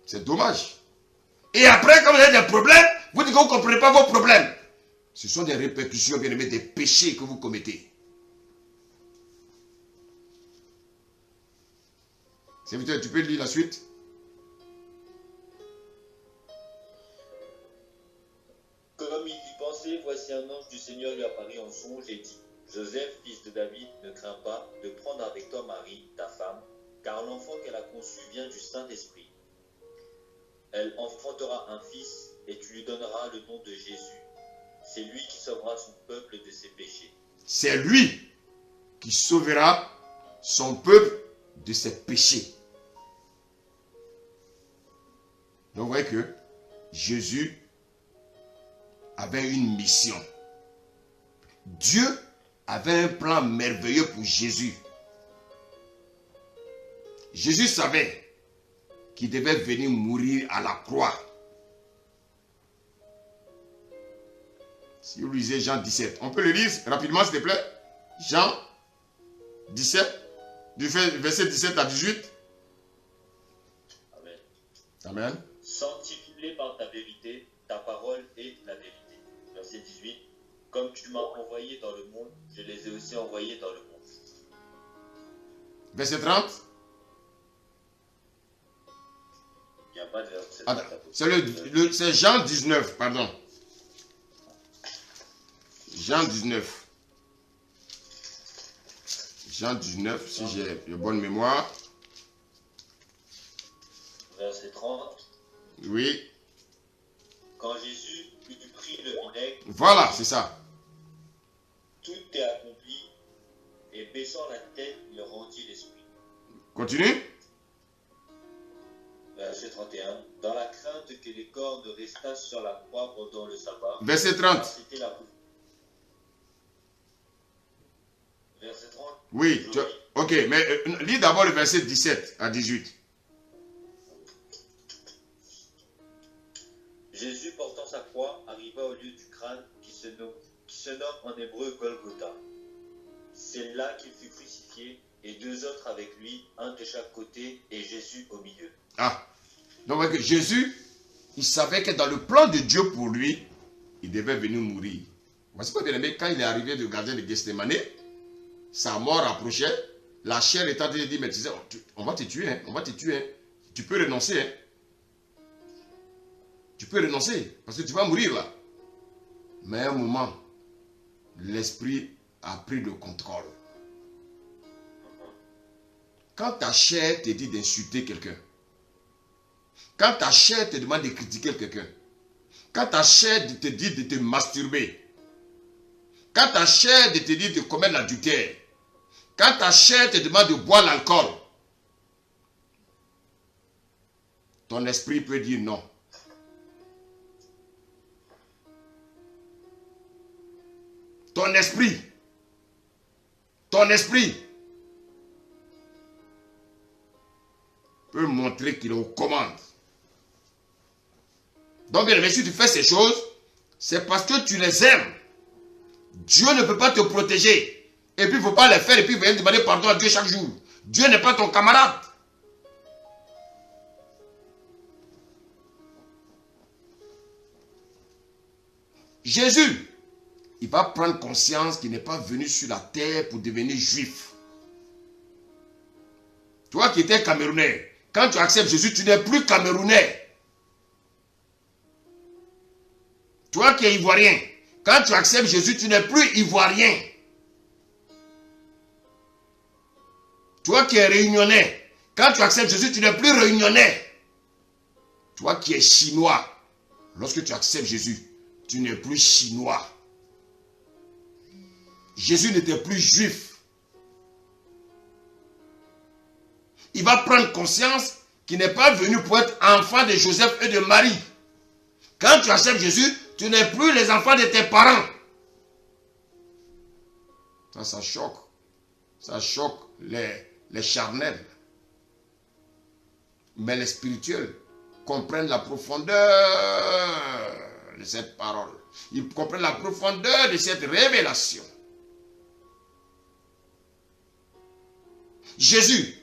C'est dommage. Et après, quand vous avez des problèmes, vous dites que vous ne comprenez pas vos problèmes. Ce sont des répercussions, bien aimés, des péchés que vous commettez. Serviteur, tu peux lire la suite?
Comme il y pensait, voici un ange du Seigneur lui apparut en songe et dit: Joseph, fils de David, ne crains pas de prendre avec toi Marie, ta femme, car l'enfant qu'elle a conçu vient du Saint-Esprit. Elle enfantera un fils et tu lui donneras le nom de Jésus. C'est lui qui sauvera son peuple de ses péchés.
C'est lui qui sauvera son peuple de ses péchés. Donc vous voyez que Jésus avait une mission. Dieu avait un plan merveilleux pour Jésus. Jésus savait qu'il devait venir mourir à la croix. Si vous lisez Jean 17, on peut le lire rapidement s'il te plaît. Jean 17, du verset 17 à 18.
Amen.
Amen.
Sanctifie-les par ta vérité, ta parole est la vérité. Verset 18. Comme tu m'as envoyé dans le monde, je les ai aussi envoyés dans le monde.
Verset 30.
Il n'y a pas de verset
30. C'est Jean 19, pardon. Jean 19. Jean 19, si j'ai de bonne mémoire.
Verset 30.
Oui.
Quand Jésus eut pris le vinaigre,
voilà, c'est ça.
Tout est accompli, et baissant la tête, il rendit l'esprit.
Continue.
Verset 31. Dans la crainte que les corps ne restassent sur la croix pendant le sabbat.
Verset 30.
C'était la... Verset 30.
Oui, ok, mais lis d'abord le verset 17 à 18.
Jésus, portant sa croix, arriva au lieu du crâne qui se nomme en hébreu Golgotha. C'est là qu'il fut crucifié, et deux autres avec lui, un de chaque côté, et Jésus au milieu.
Ah, donc Jésus, il savait que dans le plan de Dieu pour lui, il devait venir mourir. Voici quoi, bien aimé, quand il est arrivé du gardien de Gethsémane, sa mort approchait, la chair était en train de dire, mais tu sais, on va te tuer, hein, on va te tuer, hein. Tu peux renoncer, hein. Tu peux renoncer, parce que tu vas mourir là. Mais à un moment, l'esprit a pris le contrôle. Quand ta chair te dit d'insulter quelqu'un, quand ta chair te demande de critiquer quelqu'un, quand ta chair te dit de te masturber, quand ta chair te dit de commettre l'adultère, quand ta chair te demande de boire l'alcool, ton esprit peut dire non. Ton esprit peut montrer qu'il est aux commandes. Donc, bien aimé, si tu fais ces choses, c'est parce que tu les aimes. Dieu ne peut pas te protéger. Et puis, il ne faut pas les faire et puis venir demander pardon à Dieu chaque jour. Dieu n'est pas ton camarade. Jésus, il va prendre conscience qu'il n'est pas venu sur la terre pour devenir juif. Toi qui étais Camerounais, quand tu acceptes Jésus, tu n'es plus Camerounais. Toi qui es Ivoirien, quand tu acceptes Jésus, tu n'es plus Ivoirien. Toi qui es Réunionnais, quand tu acceptes Jésus, tu n'es plus Réunionnais. Toi qui es Chinois, lorsque tu acceptes Jésus, tu n'es plus Chinois. Jésus n'était plus juif. Il va prendre conscience qu'il n'est pas venu pour être enfant de Joseph et de Marie. Quand tu acceptes Jésus, tu n'es plus les enfants de tes parents. Ça choque. Ça choque les charnels. Mais les spirituels comprennent la profondeur de cette parole. Ils comprennent la profondeur de cette révélation. Jésus,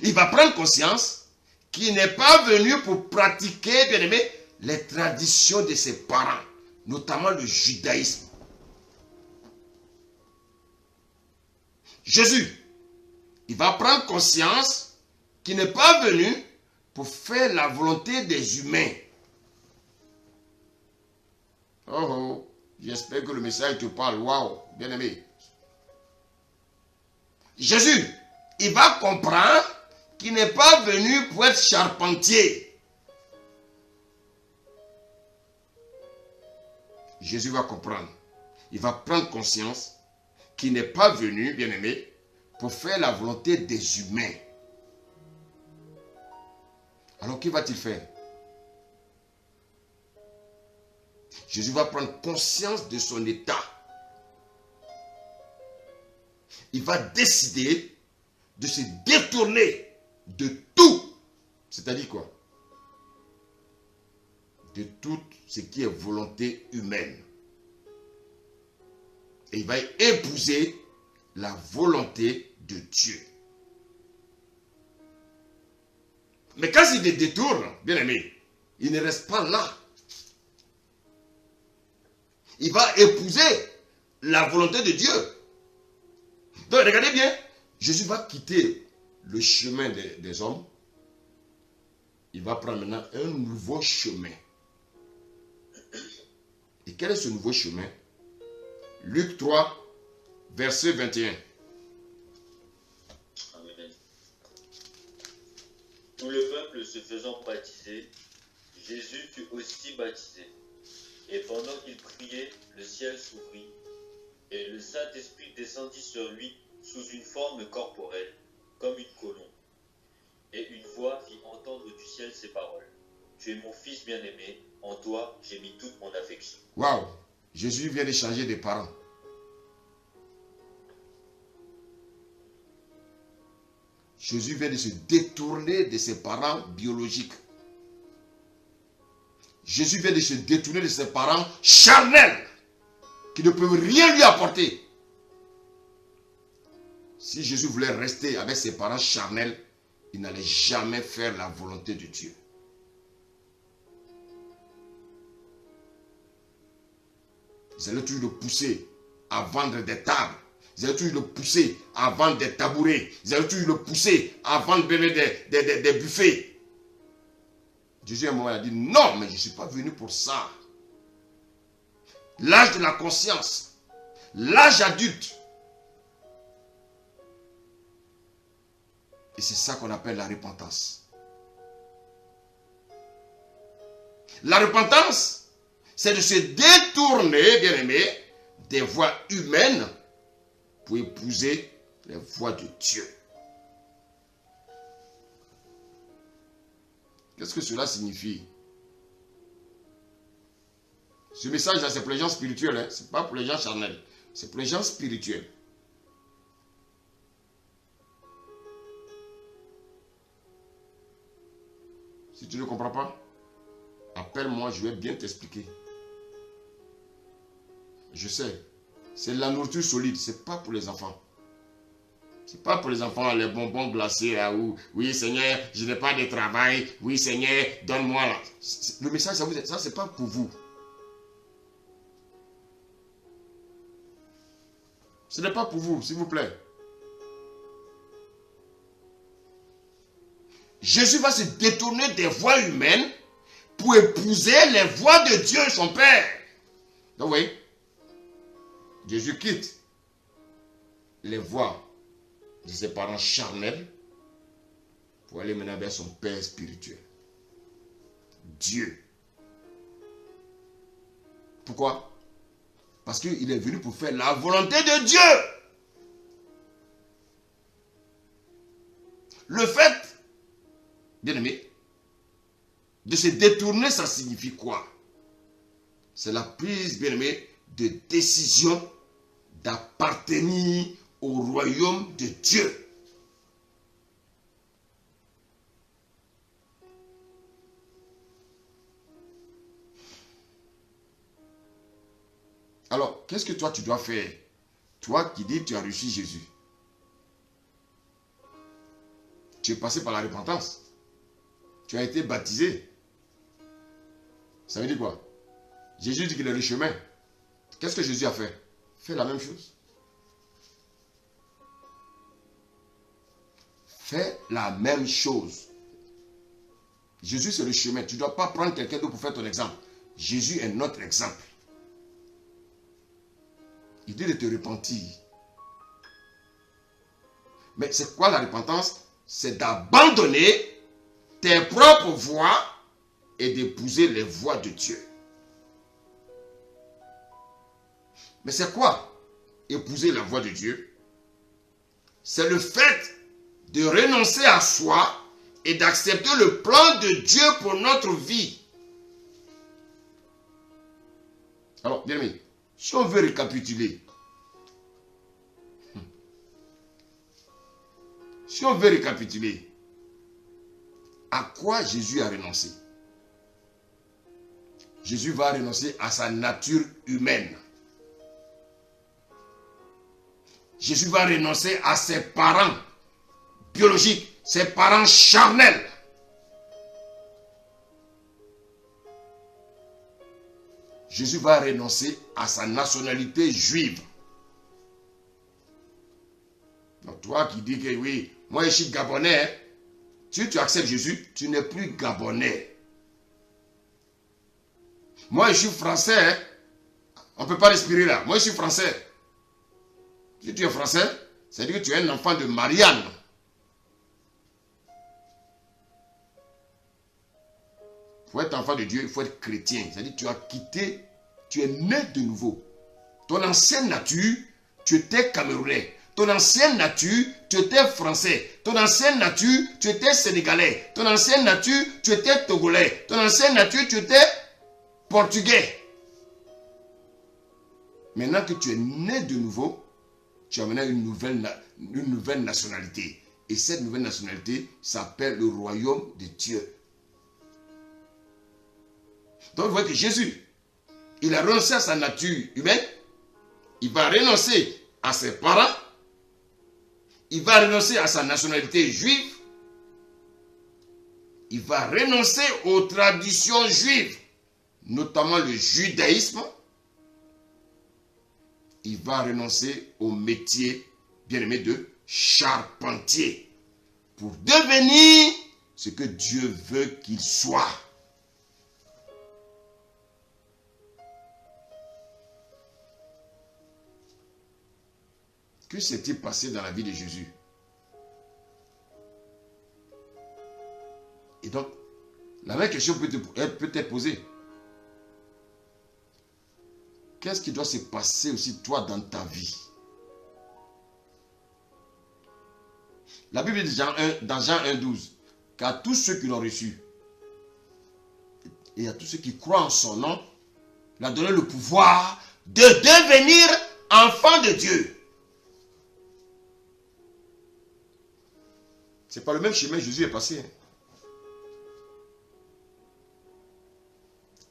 il va prendre conscience qu'il n'est pas venu pour pratiquer, bien aimé, les traditions de ses parents, notamment le judaïsme. Jésus, il va prendre conscience qu'il n'est pas venu pour faire la volonté des humains. Oh oh, j'espère que le message te parle. Waouh, bien aimé. Jésus, il va comprendre qu'il n'est pas venu pour être charpentier. Jésus va comprendre. Il va prendre conscience qu'il n'est pas venu, bien aimé, pour faire la volonté des humains. Alors, que va-t-il faire? Jésus va prendre conscience de son état. Il va décider de se détourner de tout. C'est-à-dire quoi? De tout ce qui est volonté humaine. Et il va épouser la volonté de Dieu. Mais quand il se détourne, bien aimé, il ne reste pas là. Il va épouser la volonté de Dieu. Donc regardez bien, Jésus va quitter le chemin des hommes. Il va prendre maintenant un nouveau chemin. Et quel est ce nouveau chemin? Luc 3, verset 21.
Amen. Tout le peuple se faisant baptiser, Jésus fut aussi baptisé. Et pendant qu'il priait, le ciel s'ouvrit, et le Saint-Esprit descendit sur lui sous une forme corporelle, comme une colombe. Et une voix fit entendre du ciel ces paroles. Tu es mon fils bien-aimé, en toi j'ai mis toute mon affection.
Waouh! Jésus vient de changer de parents. Jésus vient de se détourner de ses parents biologiques. Jésus vient de se détourner de ses parents charnels, qui ne peuvent rien lui apporter. Si Jésus voulait rester avec ses parents charnels, il n'allait jamais faire la volonté de Dieu. Ils allaient toujours le pousser à vendre des tables. Ils allaient toujours le pousser à vendre des tabourets. Ils allaient toujours le pousser à vendre des buffets. Jésus à un moment a dit, non, mais je ne suis pas venu pour ça. L'âge de la conscience, l'âge adulte. Et c'est ça qu'on appelle la repentance. La repentance, c'est de se détourner, bien aimé, des voies humaines pour épouser les voies de Dieu. Qu'est-ce que cela signifie? Ce message-là, c'est pour les gens spirituels, hein? Ce n'est pas pour les gens charnels. C'est pour les gens spirituels. Si tu ne comprends pas, appelle-moi, je vais bien t'expliquer. Je sais, c'est la nourriture solide, ce n'est pas pour les enfants. Ce n'est pas pour les enfants, les bonbons glacés là où, oui Seigneur, je n'ai pas de travail, oui Seigneur, donne-moi là. Le message, ça c'est pas pour vous. Ce n'est pas pour vous, s'il vous plaît. Jésus va se détourner des voies humaines pour épouser les voies de Dieu, son Père. Donc, vous voyez, Jésus quitte les voies de ses parents charnels pour aller maintenant vers son Père spirituel. Dieu. Pourquoi? Parce qu'il est venu pour faire la volonté de Dieu. Le fait, bien aimé, de se détourner, ça signifie quoi? C'est la prise, bien aimé, de décision d'appartenir au royaume de Dieu. Alors, qu'est-ce que toi tu dois faire? Toi qui dis que tu as reçu Jésus. Tu es passé par la repentance. Tu as été baptisé. Ça veut dire quoi? Jésus dit qu'il est le chemin. Qu'est-ce que Jésus a fait? Fais la même chose. Fais la même chose. Jésus c'est le chemin. Tu ne dois pas prendre quelqu'un d'autre pour faire ton exemple. Jésus est notre exemple. Il dit de te repentir. Mais c'est quoi la repentance? C'est d'abandonner tes propres voies et d'épouser les voies de Dieu. Mais c'est quoi épouser la voie de Dieu? C'est le fait de renoncer à soi et d'accepter le plan de Dieu pour notre vie. Alors, bien aimé, si on veut récapituler, à quoi Jésus a renoncé? Jésus va renoncer à sa nature humaine. Jésus va renoncer à ses parents biologiques, ses parents charnels. Jésus va renoncer à sa nationalité juive. Donc toi qui dis que oui, moi je suis gabonais, si tu acceptes Jésus, tu n'es plus gabonais. Moi je suis français, on ne peut pas respirer là. Moi je suis français. Si tu es français, c'est-à-dire que tu es un enfant de Marianne. Pour être enfant de Dieu, il faut être chrétien. C'est-à-dire que tu as quitté, tu es né de nouveau. Ton ancienne nature, tu étais camerounais. Ton ancienne nature, tu étais français. Ton ancienne nature, tu étais sénégalais. Ton ancienne nature, tu étais togolais. Ton ancienne nature, tu étais portugais. Maintenant que tu es né de nouveau, tu as maintenant une nouvelle nationalité. Et cette nouvelle nationalité s'appelle le royaume de Dieu. Donc vous voyez que Jésus, il a renoncé à sa nature humaine. Il va renoncer à ses parents. Il va renoncer à sa nationalité juive. Il va renoncer aux traditions juives, notamment le judaïsme. Il va renoncer au métier, bien aimé, de charpentier pour devenir ce que Dieu veut qu'il soit. Que s'est-il passé dans la vie de Jésus? Et donc, la même question peut être posée. Qu'est-ce qui doit se passer aussi toi dans ta vie? La Bible dit dans Jean 1,12 qu'à tous ceux qui l'ont reçu et à tous ceux qui croient en son nom, il a donné le pouvoir de devenir enfants de Dieu. C'est pas le même chemin que Jésus est passé.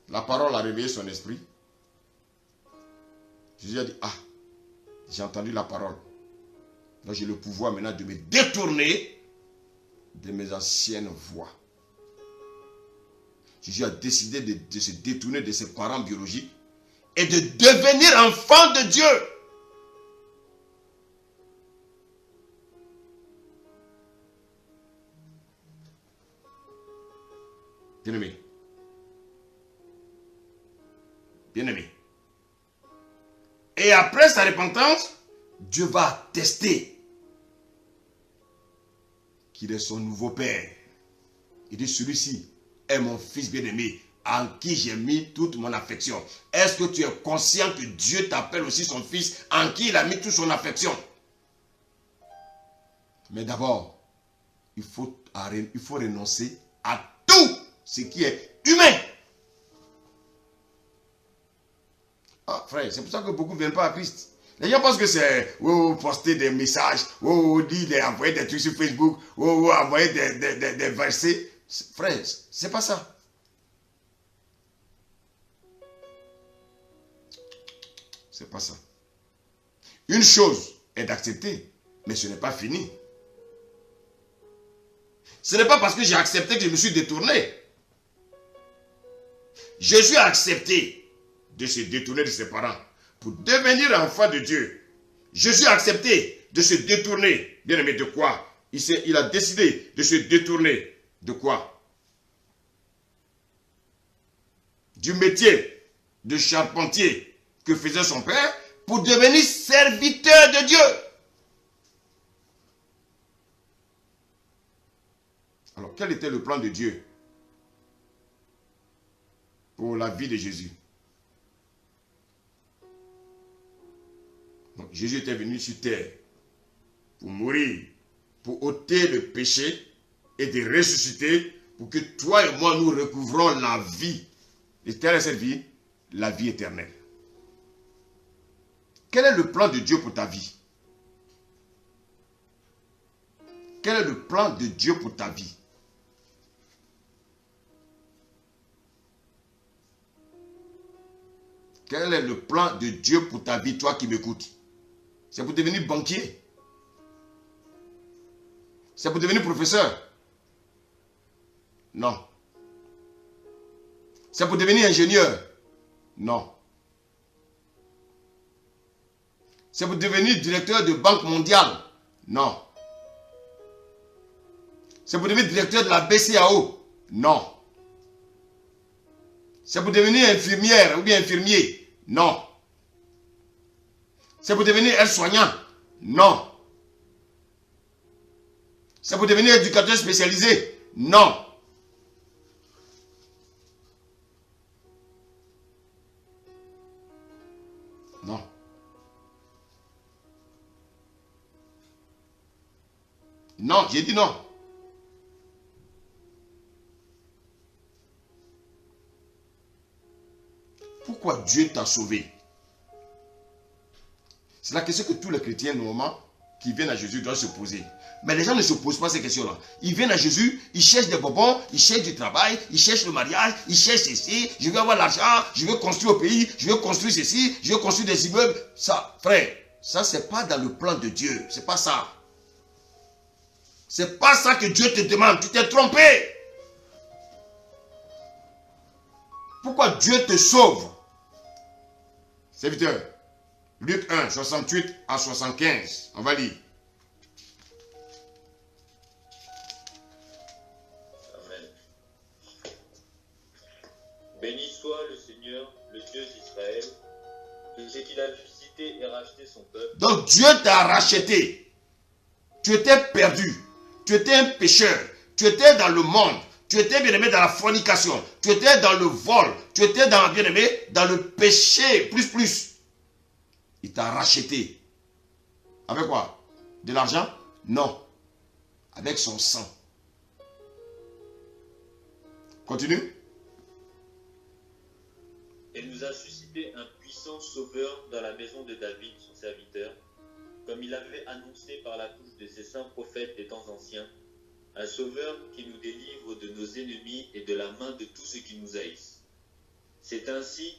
La parole a réveillé son esprit. Jésus a dit, ah, j'ai entendu la parole. Là, j'ai le pouvoir maintenant de me détourner de mes anciennes voies. Jésus a décidé de se détourner de ses parents biologiques et de devenir enfant de Dieu. Bien-aimé. Bien-aimé. Et après sa repentance, Dieu va attester qu'il est son nouveau père. Il dit, celui-ci est mon fils bien-aimé, en qui j'ai mis toute mon affection. Est-ce que tu es conscient que Dieu t'appelle aussi son fils, en qui il a mis toute son affection? Mais d'abord, il faut renoncer à tout ce qui est humain. Ah frère, c'est pour ça que beaucoup ne viennent pas à Christ. Les gens pensent que c'est poster des messages, envoyer des trucs sur Facebook, envoyer des versets. Frère, c'est pas ça. C'est pas ça. Une chose est d'accepter, mais ce n'est pas fini. Ce n'est pas parce que j'ai accepté que je me suis détourné. Jésus a accepté de se détourner de ses parents pour devenir enfant de Dieu. Jésus a accepté de se détourner. Bien aimé, de quoi? Il a décidé de se détourner. De quoi? Du métier de charpentier que faisait son père pour devenir serviteur de Dieu. Alors, quel était le plan de Dieu pour la vie de Jésus? Donc, Jésus était venu sur terre pour mourir, pour ôter le péché et de ressusciter pour que toi et moi nous recouvrons la vie. Et quelle est cette vie? La vie éternelle. Quel est le plan de Dieu pour ta vie? Quel est le plan de Dieu pour ta vie? Quel est le plan de Dieu pour ta vie, toi qui m'écoutes? C'est pour devenir banquier? C'est pour devenir professeur? Non. C'est pour devenir ingénieur? Non. C'est pour devenir directeur de Banque mondiale? Non. C'est pour devenir directeur de la BCAO? Non. C'est pour devenir infirmière ou bien infirmier? Non. C'est pour devenir aide-soignant? Non. C'est pour devenir éducateur spécialisé? Non. Non. Non, j'ai dit non. Pourquoi Dieu t'a sauvé? C'est la question que tous les chrétiens normalement qui viennent à Jésus doivent se poser. Mais les gens ne se posent pas ces questions-là. Ils viennent à Jésus, ils cherchent des bonbons, ils cherchent du travail, ils cherchent le mariage, ils cherchent ceci, je veux avoir l'argent, je veux construire au pays, je veux construire ceci, je veux construire des immeubles. Ça, frère, ça c'est pas dans le plan de Dieu. C'est pas ça. C'est pas ça que Dieu te demande. Tu t'es trompé. Pourquoi Dieu te sauve? Serviteur, Luc 1, 68 à 75. On va lire.
Amen. Béni soit le Seigneur, le Dieu d'Israël, de ce qu'il a visité et racheté son peuple.
Donc Dieu t'a racheté. Tu étais perdu. Tu étais un pécheur. Tu étais dans le monde. Tu étais, bien-aimé, dans la fornication. Tu étais dans le vol. Tu étais, bien-aimé, dans le péché. Plus. Il t'a racheté. Avec quoi? De l'argent? Non. Avec son sang. Continue.
Et nous a suscité un puissant sauveur dans la maison de David, son serviteur, comme il avait annoncé par la bouche de ses saints prophètes des temps anciens, un sauveur qui nous délivre de nos ennemis et de la main de tous ceux qui nous haïssent. C'est ainsi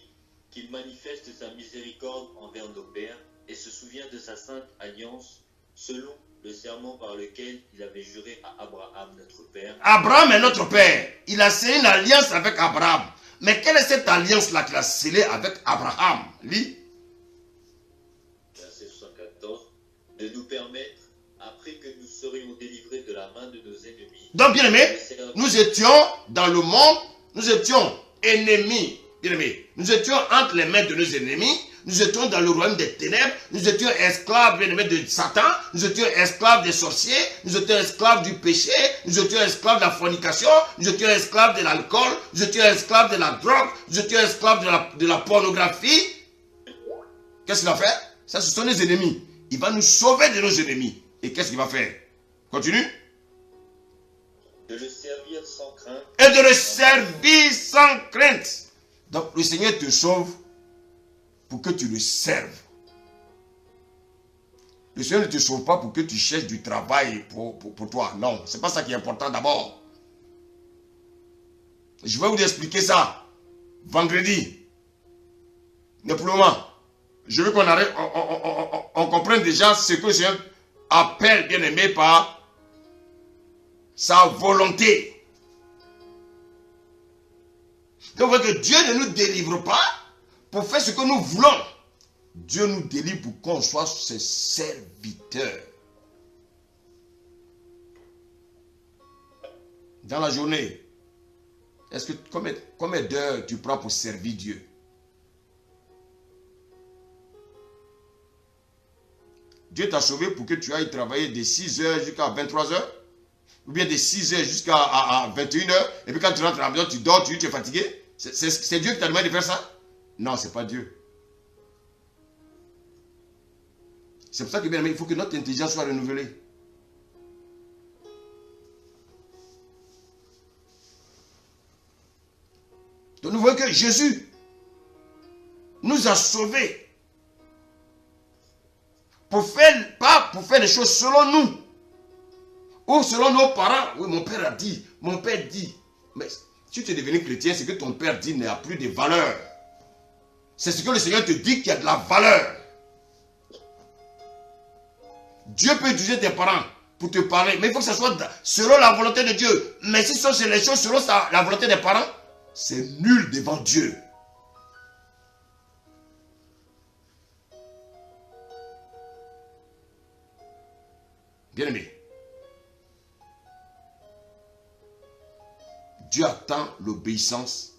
qu'il manifeste sa miséricorde envers nos pères et se souvient de sa sainte alliance, selon le serment par lequel il avait juré à Abraham, notre père.
Abraham est notre père. Il a scellé une alliance avec Abraham. Mais quelle est cette alliance-là qu'il a scellée avec Abraham? Lis.
Verset 74. De nous permettre, après que nous serions délivrés de la main de nos ennemis.
Donc, bien aimé, nous étions dans le monde, nous étions ennemis. Bien aimé, nous étions entre les mains de nos ennemis. Nous étions dans le royaume des ténèbres. Nous étions esclaves, bien aimés, de Satan. Nous étions esclaves des sorciers. Nous étions esclaves du péché. Nous étions esclaves de la fornication. Nous étions esclaves de l'alcool. Nous étions esclaves de la drogue. Nous étions esclaves de la pornographie. Qu'est-ce qu'il va faire? Ça, ce sont les ennemis. Il va nous sauver de nos ennemis. Et qu'est-ce qu'il va faire? Continue.
De le servir sans crainte.
Et de le servir sans crainte. Donc, le Seigneur te sauve pour que tu le serves. Le Seigneur ne te sauve pas pour que tu cherches du travail pour toi. Non, ce n'est pas ça qui est important d'abord. Je vais vous expliquer ça vendredi. Mais pour le moment, je veux qu'on arrête, on comprenne déjà ce que le Seigneur appelle, bien aimé, par sa volonté. Donc, vous voyez que Dieu ne nous délivre pas pour faire ce que nous voulons. Dieu nous délivre pour qu'on soit ses serviteurs. Dans la journée, est-ce que combien d'heures tu prends pour servir Dieu? Dieu t'a sauvé pour que tu ailles travailler de 6 heures jusqu'à 23 heures, ou bien de 6 heures jusqu'à 21 heures, et puis quand tu rentres à la maison, tu dors, tu es fatigué. C'est Dieu qui t'a demandé de faire ça? Non, ce n'est pas Dieu. C'est pour ça que, bien aimé, il faut que notre intelligence soit renouvelée. Donc nous voyons que Jésus nous a sauvés. Pas pour faire les choses selon nous. Ou selon nos parents. Oui, mon père a dit, mon père dit. Mais si tu es devenu chrétien, c'est que ton père dit n'a plus de valeur. C'est ce que le Seigneur te dit qui a de la valeur. Dieu peut utiliser tes parents pour te parler, mais il faut que ce soit selon la volonté de Dieu. Mais si ce sont les choses selon la volonté des parents, c'est nul devant Dieu. Bien-aimé, Dieu attend l'obéissance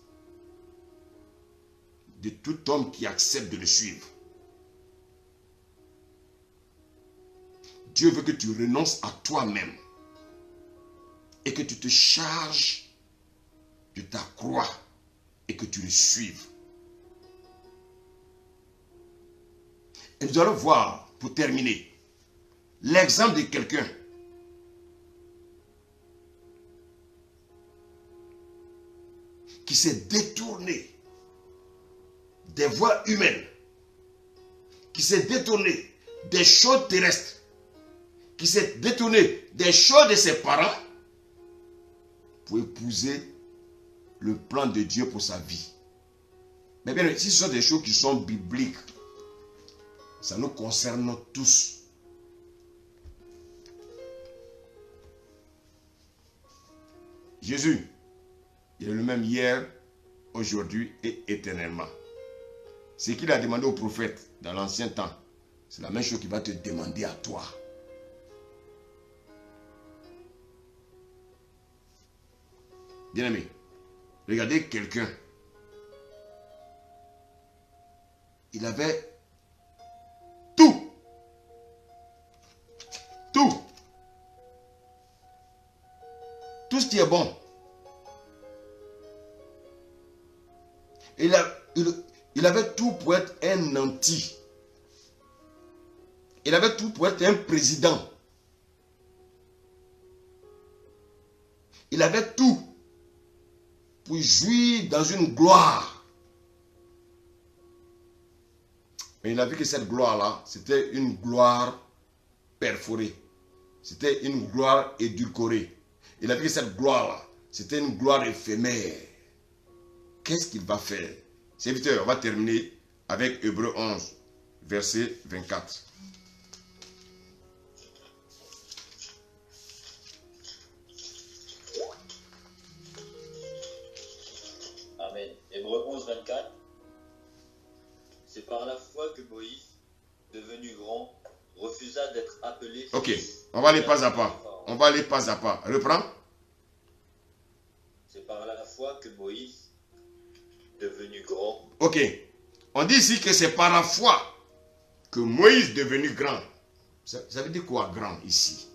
de tout homme qui accepte de le suivre. Dieu veut que tu renonces à toi-même et que tu te charges de ta croix et que tu le suives. Et nous allons voir, pour terminer, l'exemple de quelqu'un qui s'est détourné des voies humaines, qui s'est détourné des choses terrestres, qui s'est détourné des choses de ses parents pour épouser le plan de Dieu pour sa vie. Mais bien, si ce sont des choses qui sont bibliques, ça nous concerne tous. Jésus, il est le même hier, aujourd'hui et éternellement. Ce qu'il a demandé aux prophètes dans l'ancien temps, c'est la même chose qu'il va te demander à toi. Bien-aimé, regardez quelqu'un. Il avait tout. Tout. Tout ce qui est bon. Il avait tout pour être un nanti. Il avait tout pour être un président. Il avait tout pour jouir dans une gloire. Mais il a vu que cette gloire-là, c'était une gloire perforée. C'était une gloire édulcorée. Il a vu que cette gloire-là, c'était une gloire éphémère. Qu'est-ce qu'il va faire? Serviteur, on va terminer avec Hébreux 11, verset 24.
Amen. Hébreux 11, 24. C'est par la foi que Moïse, devenu grand, refusa d'être appelé.
Ok, on va aller pas à pas. On va aller pas à pas. Reprends.
C'est par la foi que Moïse, devenu grand.
Ok. On dit ici que c'est par la foi que Moïse est devenu grand. Ça veut dire quoi, grand, ici?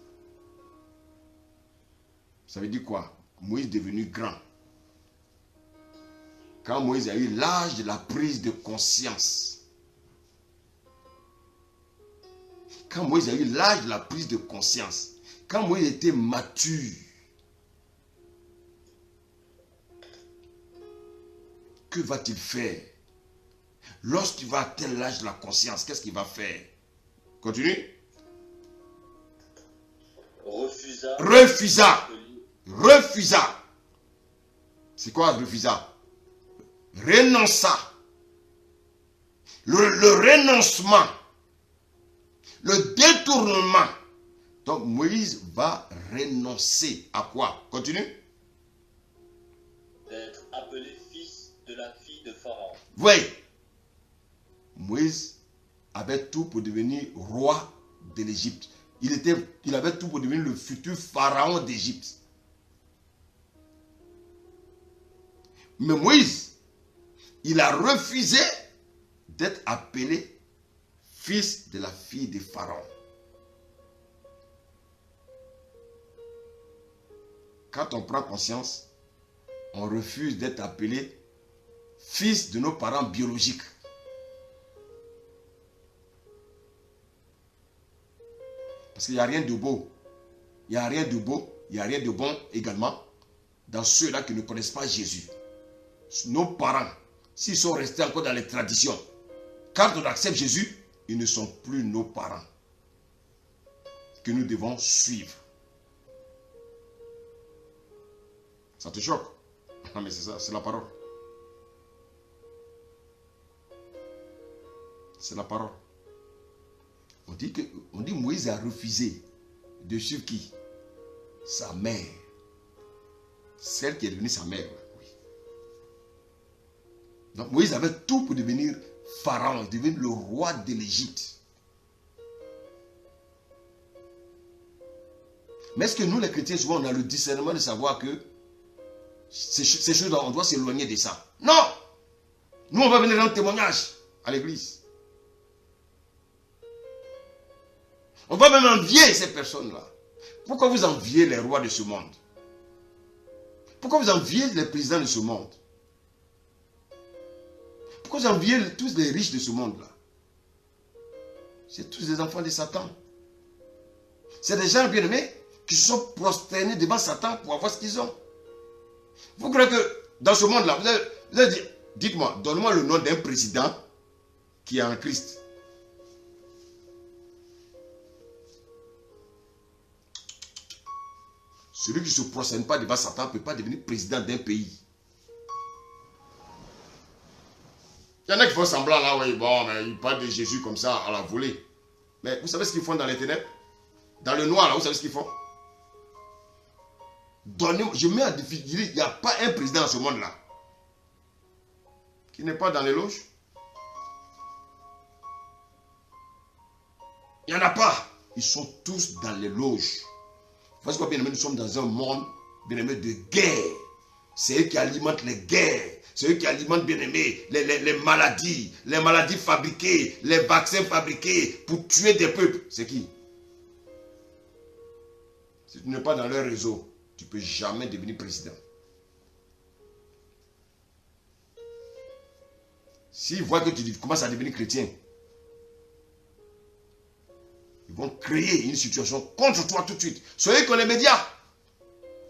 Ça veut dire quoi? Moïse est devenu grand. Quand Moïse a eu l'âge de la prise de conscience. Quand Moïse a eu l'âge de la prise de conscience. Quand Moïse était mature. Que va-t-il faire? Lorsqu'il va atteindre l'âge de la conscience, qu'est-ce qu'il va faire? Continue. refusa. C'est quoi refusa? Renonça. Le renoncement. Le détournement. Donc Moïse va renoncer à quoi? Continue.
D'être appelé fils de la fille de Pharaon.
Oui. Moïse avait tout pour devenir roi de l'Égypte. Il avait tout pour devenir le futur pharaon d'Égypte. Mais Moïse, il a refusé d'être appelé fils de la fille de Pharaon. Quand on prend conscience, on refuse d'être appelé fils de nos parents biologiques. Parce qu'il n'y a rien de beau. Il n'y a rien de beau, il n'y a rien de bon également dans ceux-là qui ne connaissent pas Jésus. Nos parents, s'ils sont restés encore dans les traditions, quand on accepte Jésus, ils ne sont plus nos parents que nous devons suivre. Ça te choque? Non mais c'est ça, c'est la parole. C'est la parole. On dit Moïse a refusé de suivre qui? Sa mère. Celle qui est devenue sa mère. Oui. Donc Moïse avait tout pour devenir pharaon, devenir le roi de l'Égypte. Mais est-ce que nous les chrétiens, souvent on a le discernement de savoir que ces choses, on doit s'éloigner de ça? Non! Nous on va venir rendre témoignage à l'église. On va même envier ces personnes-là. Pourquoi vous enviez les rois de ce monde? Pourquoi vous enviez les présidents de ce monde? Pourquoi vous enviez tous les riches de ce monde-là? C'est tous des enfants de Satan. C'est des gens bien-aimés qui se sont prosternés devant Satan pour avoir ce qu'ils ont. Vous croyez que dans ce monde-là, vous allez dire, dites-moi, donnez-moi le nom d'un président qui est en Christ. Celui qui ne se prosterne pas devant Satan ne peut pas devenir président d'un pays. Il y en a qui font semblant là, oui, bon, mais ils parlent de Jésus comme ça à la volée. Mais vous savez ce qu'ils font dans les ténèbres? Dans le noir, là, vous savez ce qu'ils font? Je mets en difficulté, il n'y a pas un président dans ce monde-là qui n'est pas dans les loges. Il n'y en a pas. Ils sont tous dans les loges. Parce que bien aimé, nous sommes dans un monde bien aimé de guerre. C'est eux qui alimentent les guerres. C'est eux qui alimentent bien aimé les maladies fabriquées, les vaccins fabriqués pour tuer des peuples. C'est qui? Si tu n'es pas dans leur réseau, tu ne peux jamais devenir président. S'ils voient que tu commences à devenir chrétien, ils vont créer une situation contre toi tout de suite. Soyez comme les médias.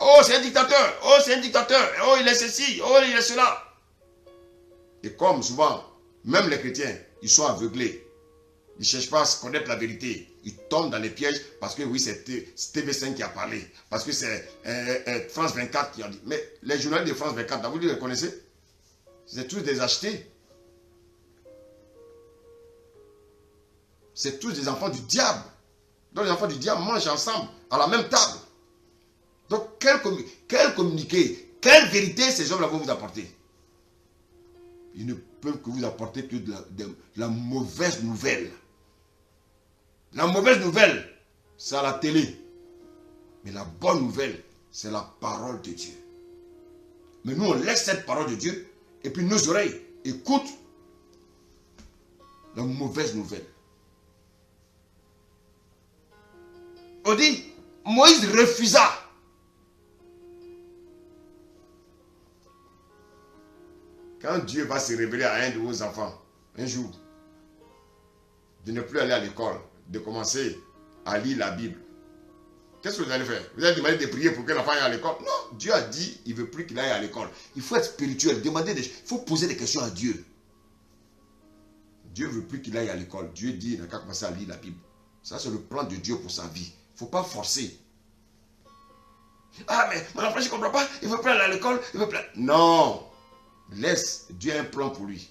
Oh, c'est un dictateur. Oh, c'est un dictateur. Oh, il est ceci. Oh, il est cela. Et comme souvent, même les chrétiens, ils sont aveuglés. Ils ne cherchent pas à se connaître la vérité. Ils tombent dans les pièges parce que oui, c'est TV5 qui a parlé. Parce que c'est France 24 qui a dit. Mais les journalistes de France 24, vous les connaissez? C'est tous des achetés. C'est tous des enfants du diable. Donc les enfants du diable mangent ensemble, à la même table. Donc quel communiqué, quelle vérité ces hommes-là vont vous apporter? Ils ne peuvent que vous apporter que de la mauvaise nouvelle. La mauvaise nouvelle, c'est à la télé. Mais la bonne nouvelle, c'est la parole de Dieu. Mais nous, on laisse cette parole de Dieu et puis nos oreilles écoutent la mauvaise nouvelle. On dit, Moïse refusa. Quand Dieu va se révéler à un de vos enfants, un jour, de ne plus aller à l'école, de commencer à lire la Bible, qu'est-ce que vous allez faire? Vous allez demander de prier pour que l'enfant aille à l'école? Non, Dieu a dit, il ne veut plus qu'il aille à l'école. Il faut être spirituel, demander des choses. Il faut poser des questions à Dieu. Dieu ne veut plus qu'il aille à l'école. Dieu dit, il n'a qu'à commencer à lire la Bible. Ça, c'est le plan de Dieu pour sa vie. Il ne faut pas forcer. Ah, mais mon enfant, je ne comprends pas. Il veut plus aller à l'école. Il veut plus... Non. Laisse. Dieu a un plan pour lui.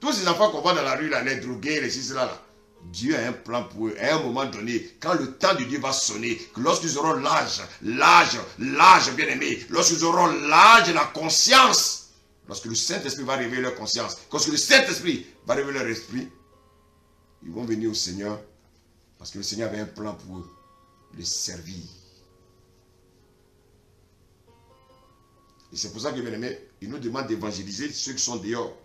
Tous ces enfants qu'on voit dans la rue, là, les drogués, les ci, là, Dieu a un plan pour eux. À un moment donné, quand le temps de Dieu va sonner, que lorsqu'ils auront l'âge, bien aimé, lorsqu'ils auront l'âge de la conscience, lorsque le Saint-Esprit va révéler leur conscience, lorsque le Saint-Esprit va révéler leur esprit, ils vont venir au Seigneur, parce que le Seigneur avait un plan pour eux, les servir. Et c'est pour ça que, bien aimé, il nous demande d'évangéliser ceux qui sont dehors.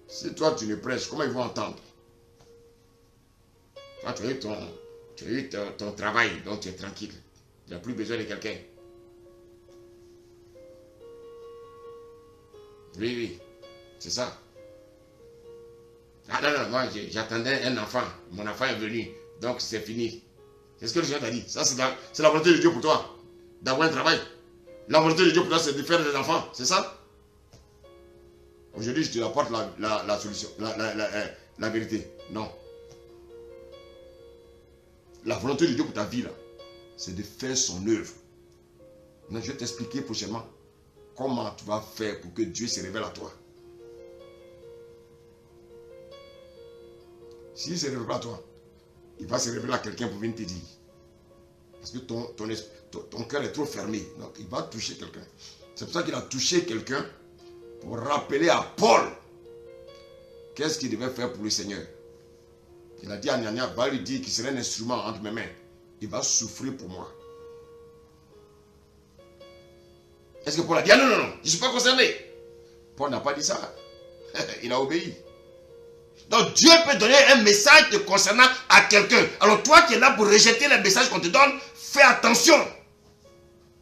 Si toi tu ne prêches, comment ils vont entendre? Toi tu as eu ton travail, donc tu es tranquille. Tu n'as plus besoin de quelqu'un. Oui, c'est ça. Ah non, moi j'attendais un enfant. Mon enfant est venu, donc c'est fini. C'est ce que le Seigneur t'a dit. Ça c'est la volonté de Dieu pour toi, d'avoir un travail. La volonté de Dieu pour toi, c'est de faire des enfants, c'est ça? Aujourd'hui, je te apporte la solution, la vérité. Non. La volonté de Dieu pour ta vie, là, c'est de faire son œuvre. Maintenant, je vais t'expliquer prochainement comment tu vas faire pour que Dieu se révèle à toi. S'il ne se révèle pas à toi, il va se révéler à quelqu'un pour venir te dire. Parce que ton cœur est trop fermé. Donc, il va toucher quelqu'un. C'est pour ça qu'il a touché quelqu'un pour rappeler à Paul qu'est-ce qu'il devait faire pour le Seigneur. Il a dit à Anania, va lui dire qu'il serait un instrument entre mes mains. Il va souffrir pour moi. Est-ce que Paul a dit, ah non, je ne suis pas concerné? Paul n'a pas dit ça. Il a obéi. Donc Dieu peut donner un message te concernant à quelqu'un. Alors toi qui es là pour rejeter le message qu'on te donne, fais attention.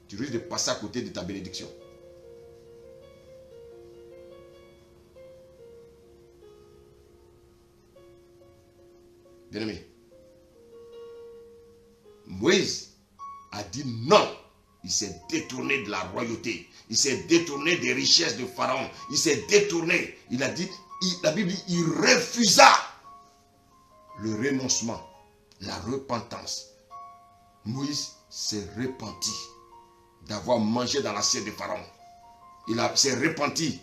Tu risques de passer à côté de ta bénédiction. Bien-aimé, Moïse a dit non. Il s'est détourné de la royauté. Il s'est détourné des richesses de Pharaon. Il s'est détourné. Il a dit, la Bible dit, il refusa le renoncement, la repentance. Moïse s'est repenti d'avoir mangé dans l'assiette de Pharaon. Il s'est repenti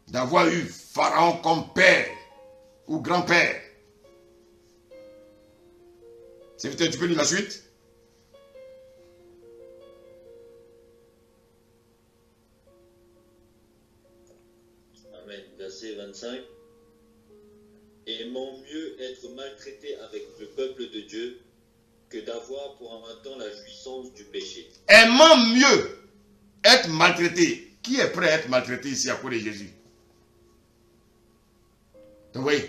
d'avoir eu Pharaon comme père ou grand-père. Tu peux lire la suite?
Amen. Verset 25. Aimons mieux être maltraités avec le peuple de Dieu que d'avoir pour un temps la jouissance du péché.
Aimons mieux être maltraité. Qui est prêt à être maltraité ici à cause de Jésus? Donc oui,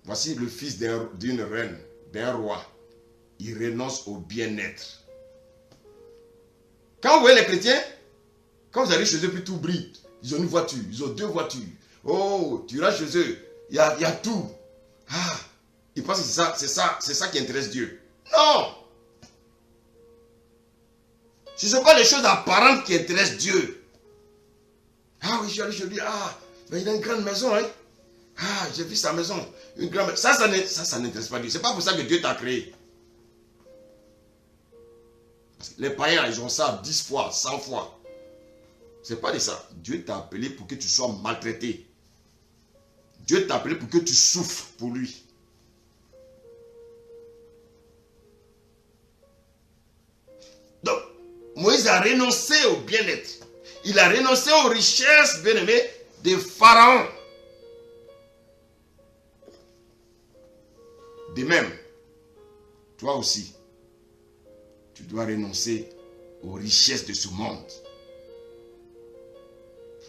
voici le fils d'une reine, d'un roi. Il renonce au bien-être. Quand vous voyez les chrétiens, quand vous allez chez eux, puis tout brille. Ils ont une voiture, ils ont 2 voitures. Oh, tu iras chez eux, il y a tout. Ah, ils pensent que c'est ça qui intéresse Dieu. Non! Ce ne sont pas les choses apparentes qui intéressent Dieu. Ah oui, je suis allé chez lui. Ah, mais il a une grande maison, hein? Ah, j'ai vu sa maison. Une grande maison. Ça n'intéresse pas Dieu. Ce n'est pas pour ça que Dieu t'a créé. Parce que les païens, ils ont ça 10 fois, 100 fois. Ce n'est pas de ça. Dieu t'a appelé pour que tu sois maltraité. Dieu t'a appelé pour que tu souffres pour lui. Donc, Moïse a renoncé au bien-être. Il a renoncé aux richesses, bien-aimées, de Pharaon. De même, toi aussi, tu dois renoncer aux richesses de ce monde.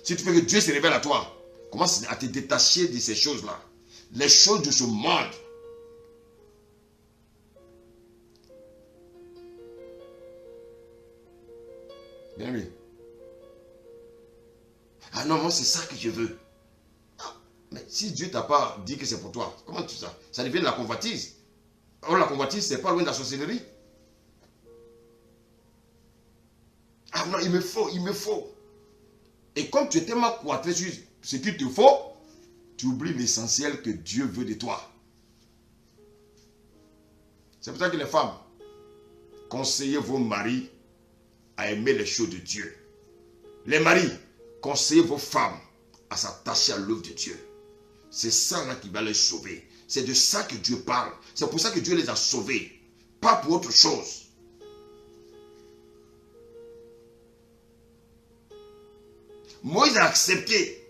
Si tu veux que Dieu se révèle à toi, commence à te détacher de ces choses-là. Les choses de ce monde. Bien oui. Ah non, moi c'est ça que je veux. Ah, mais si Dieu t'a pas dit que c'est pour toi, comment tu sais? Ça devient de la convoitise. Or la convoitise, c'est pas loin de la sorcellerie. Ah non, il me faut. Et comme tu es tellement cloîtré sur ce qu'il te faut, tu oublies l'essentiel que Dieu veut de toi. C'est pour ça que les femmes, conseillez vos maris à aimer les choses de Dieu. Les maris, conseillez vos femmes à s'attacher à l'œuvre de Dieu. C'est ça là qui va les sauver. C'est de ça que Dieu parle. C'est pour ça que Dieu les a sauvés. Pas pour autre chose. Moïse a accepté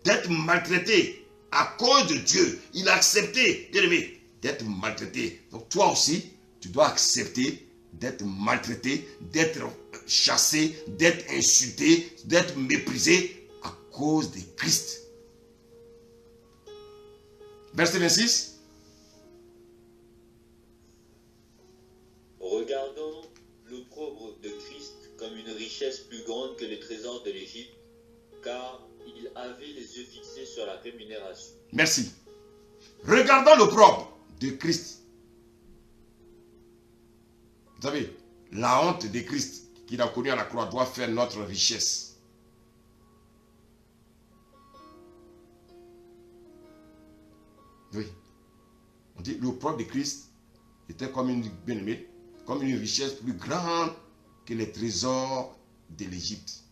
d'être maltraité à cause de Dieu. Il a accepté, bien aimé, d'être maltraité. Donc toi aussi, tu dois accepter d'être maltraité, d'être chassé, d'être insulté, d'être méprisé à cause de Christ. Verset 26.
Regardons l'opprobre de Christ comme une richesse plus grande que les trésors de l'Égypte, car il avait les yeux fixés sur la rémunération.
Merci. Regardons l'opprobre de Christ. Vous savez, la honte de Christ qu'il a connue à la croix doit faire notre richesse. Oui. On dit l'opprobre de Christ était comme une bien-aimée, comme une richesse plus grande que les trésors de l'Égypte.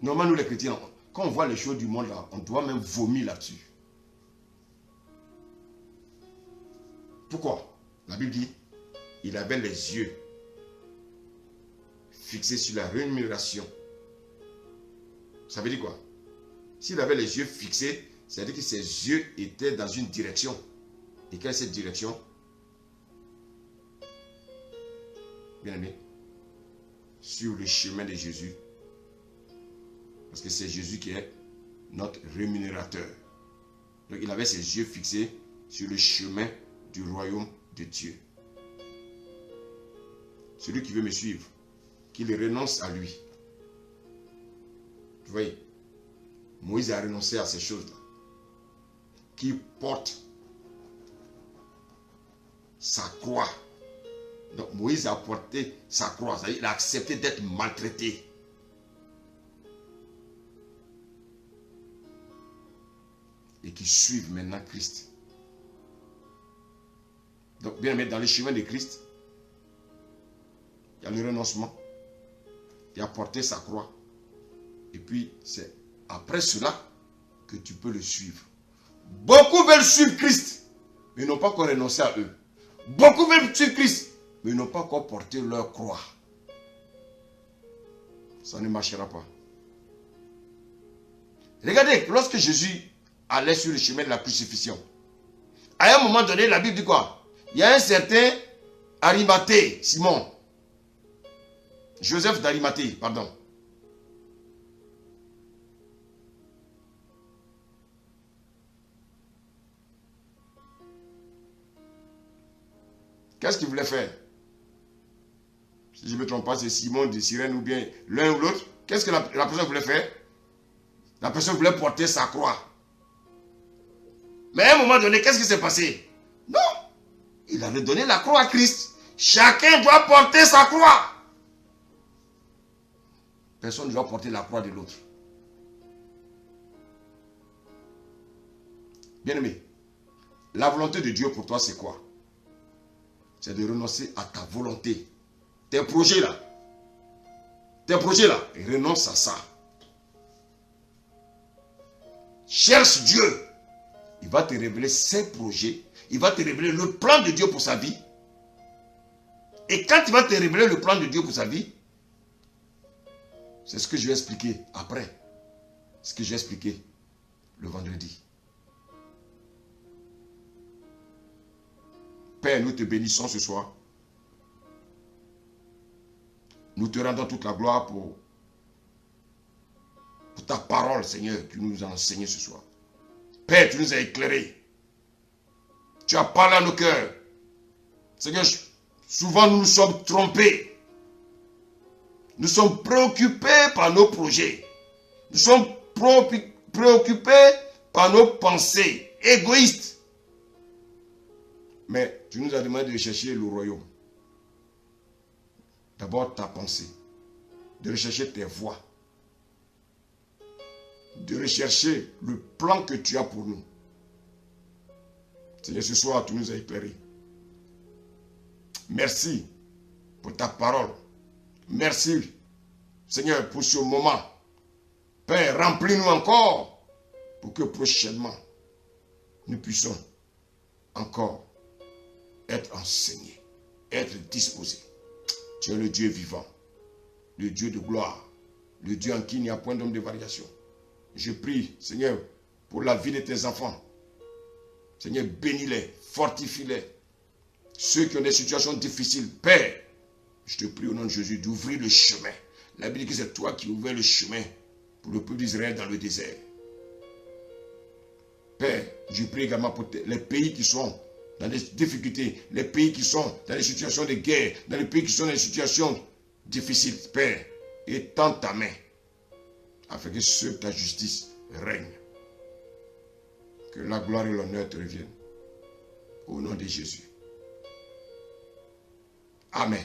Normalement, nous les chrétiens, quand on voit les choses du monde là, on doit même vomir là-dessus. Pourquoi? La Bible dit, il avait les yeux fixés sur la rémunération. Ça veut dire quoi? S'il avait les yeux fixés, c'est-à-dire que ses yeux étaient dans une direction. Et quelle est cette direction? Bien aimé, sur le chemin de Jésus. Parce que c'est Jésus qui est notre rémunérateur. Donc il avait ses yeux fixés sur le chemin du royaume de Dieu. Celui qui veut me suivre, qu'il renonce à lui. Vous voyez, Moïse a renoncé à ces choses-là. Qui porte sa croix. Donc Moïse a porté sa croix. Il a accepté d'être maltraité. Et qui suivent maintenant Christ. Donc bien aimé, dans le chemin de Christ, il y a le renoncement. Il a porté sa croix. Et puis c'est après cela que tu peux le suivre. Beaucoup veulent suivre Christ, mais ils n'ont pas encore renoncé à eux. Beaucoup veulent suivre Christ, mais ils n'ont pas encore porté leur croix. Ça ne marchera pas. Regardez, lorsque Jésus allait sur le chemin de la crucifixion, à un moment donné, la Bible dit quoi? Il y a un certain Arimathée, Simon. Joseph d'Arimathée, pardon. Qu'est-ce qu'il voulait faire? Si je ne me trompe pas, c'est Simon de Cyrène ou bien l'un ou l'autre. Qu'est-ce que la personne voulait faire? La personne voulait porter sa croix. Mais à un moment donné, qu'est-ce qui s'est passé? Non! Il avait donné la croix à Christ. Chacun doit porter sa croix. Personne ne doit porter la croix de l'autre. Bien-aimé, la volonté de Dieu pour toi, c'est quoi? C'est de renoncer à ta volonté. Tes projets là. Tes projets là. Renonce à ça. Cherche Dieu. Il va te révéler ses projets. Il va te révéler le plan de Dieu pour sa vie. Et quand il va te révéler le plan de Dieu pour sa vie, c'est ce que je vais expliquer après. Ce que j'ai expliqué le vendredi. Père, nous te bénissons ce soir. Nous te rendons toute la gloire pour ta parole, Seigneur, que tu nous as enseigné ce soir. Père, tu nous as éclairés. Tu as parlé à nos cœurs. Seigneur, souvent nous nous sommes trompés. Nous sommes préoccupés par nos projets. Nous sommes préoccupés par nos pensées égoïstes. Mais tu nous as demandé de rechercher le royaume. D'abord ta pensée. De rechercher tes voies. De rechercher le plan que tu as pour nous. Seigneur, ce soir, tu nous as éclairés. Merci pour ta parole. Merci, Seigneur, pour ce moment. Père, remplis-nous encore pour que prochainement, nous puissions encore être enseignés, être disposés. Tu es le Dieu vivant, le Dieu de gloire, le Dieu en qui il n'y a point d'homme de variation. Je prie, Seigneur, pour la vie de tes enfants. Seigneur, bénis-les, fortifie-les. Ceux qui ont des situations difficiles, Père, je te prie au nom de Jésus d'ouvrir le chemin. La Bible dit que c'est toi qui ouvres le chemin pour le peuple d'Israël dans le désert. Père, je prie également pour les pays qui sont dans des difficultés, les pays qui sont dans des situations de guerre, dans les pays qui sont dans des situations difficiles. Père, étends ta main afin que seule ta justice règne. Que la gloire et l'honneur te reviennent. Au nom de Jésus. Amen.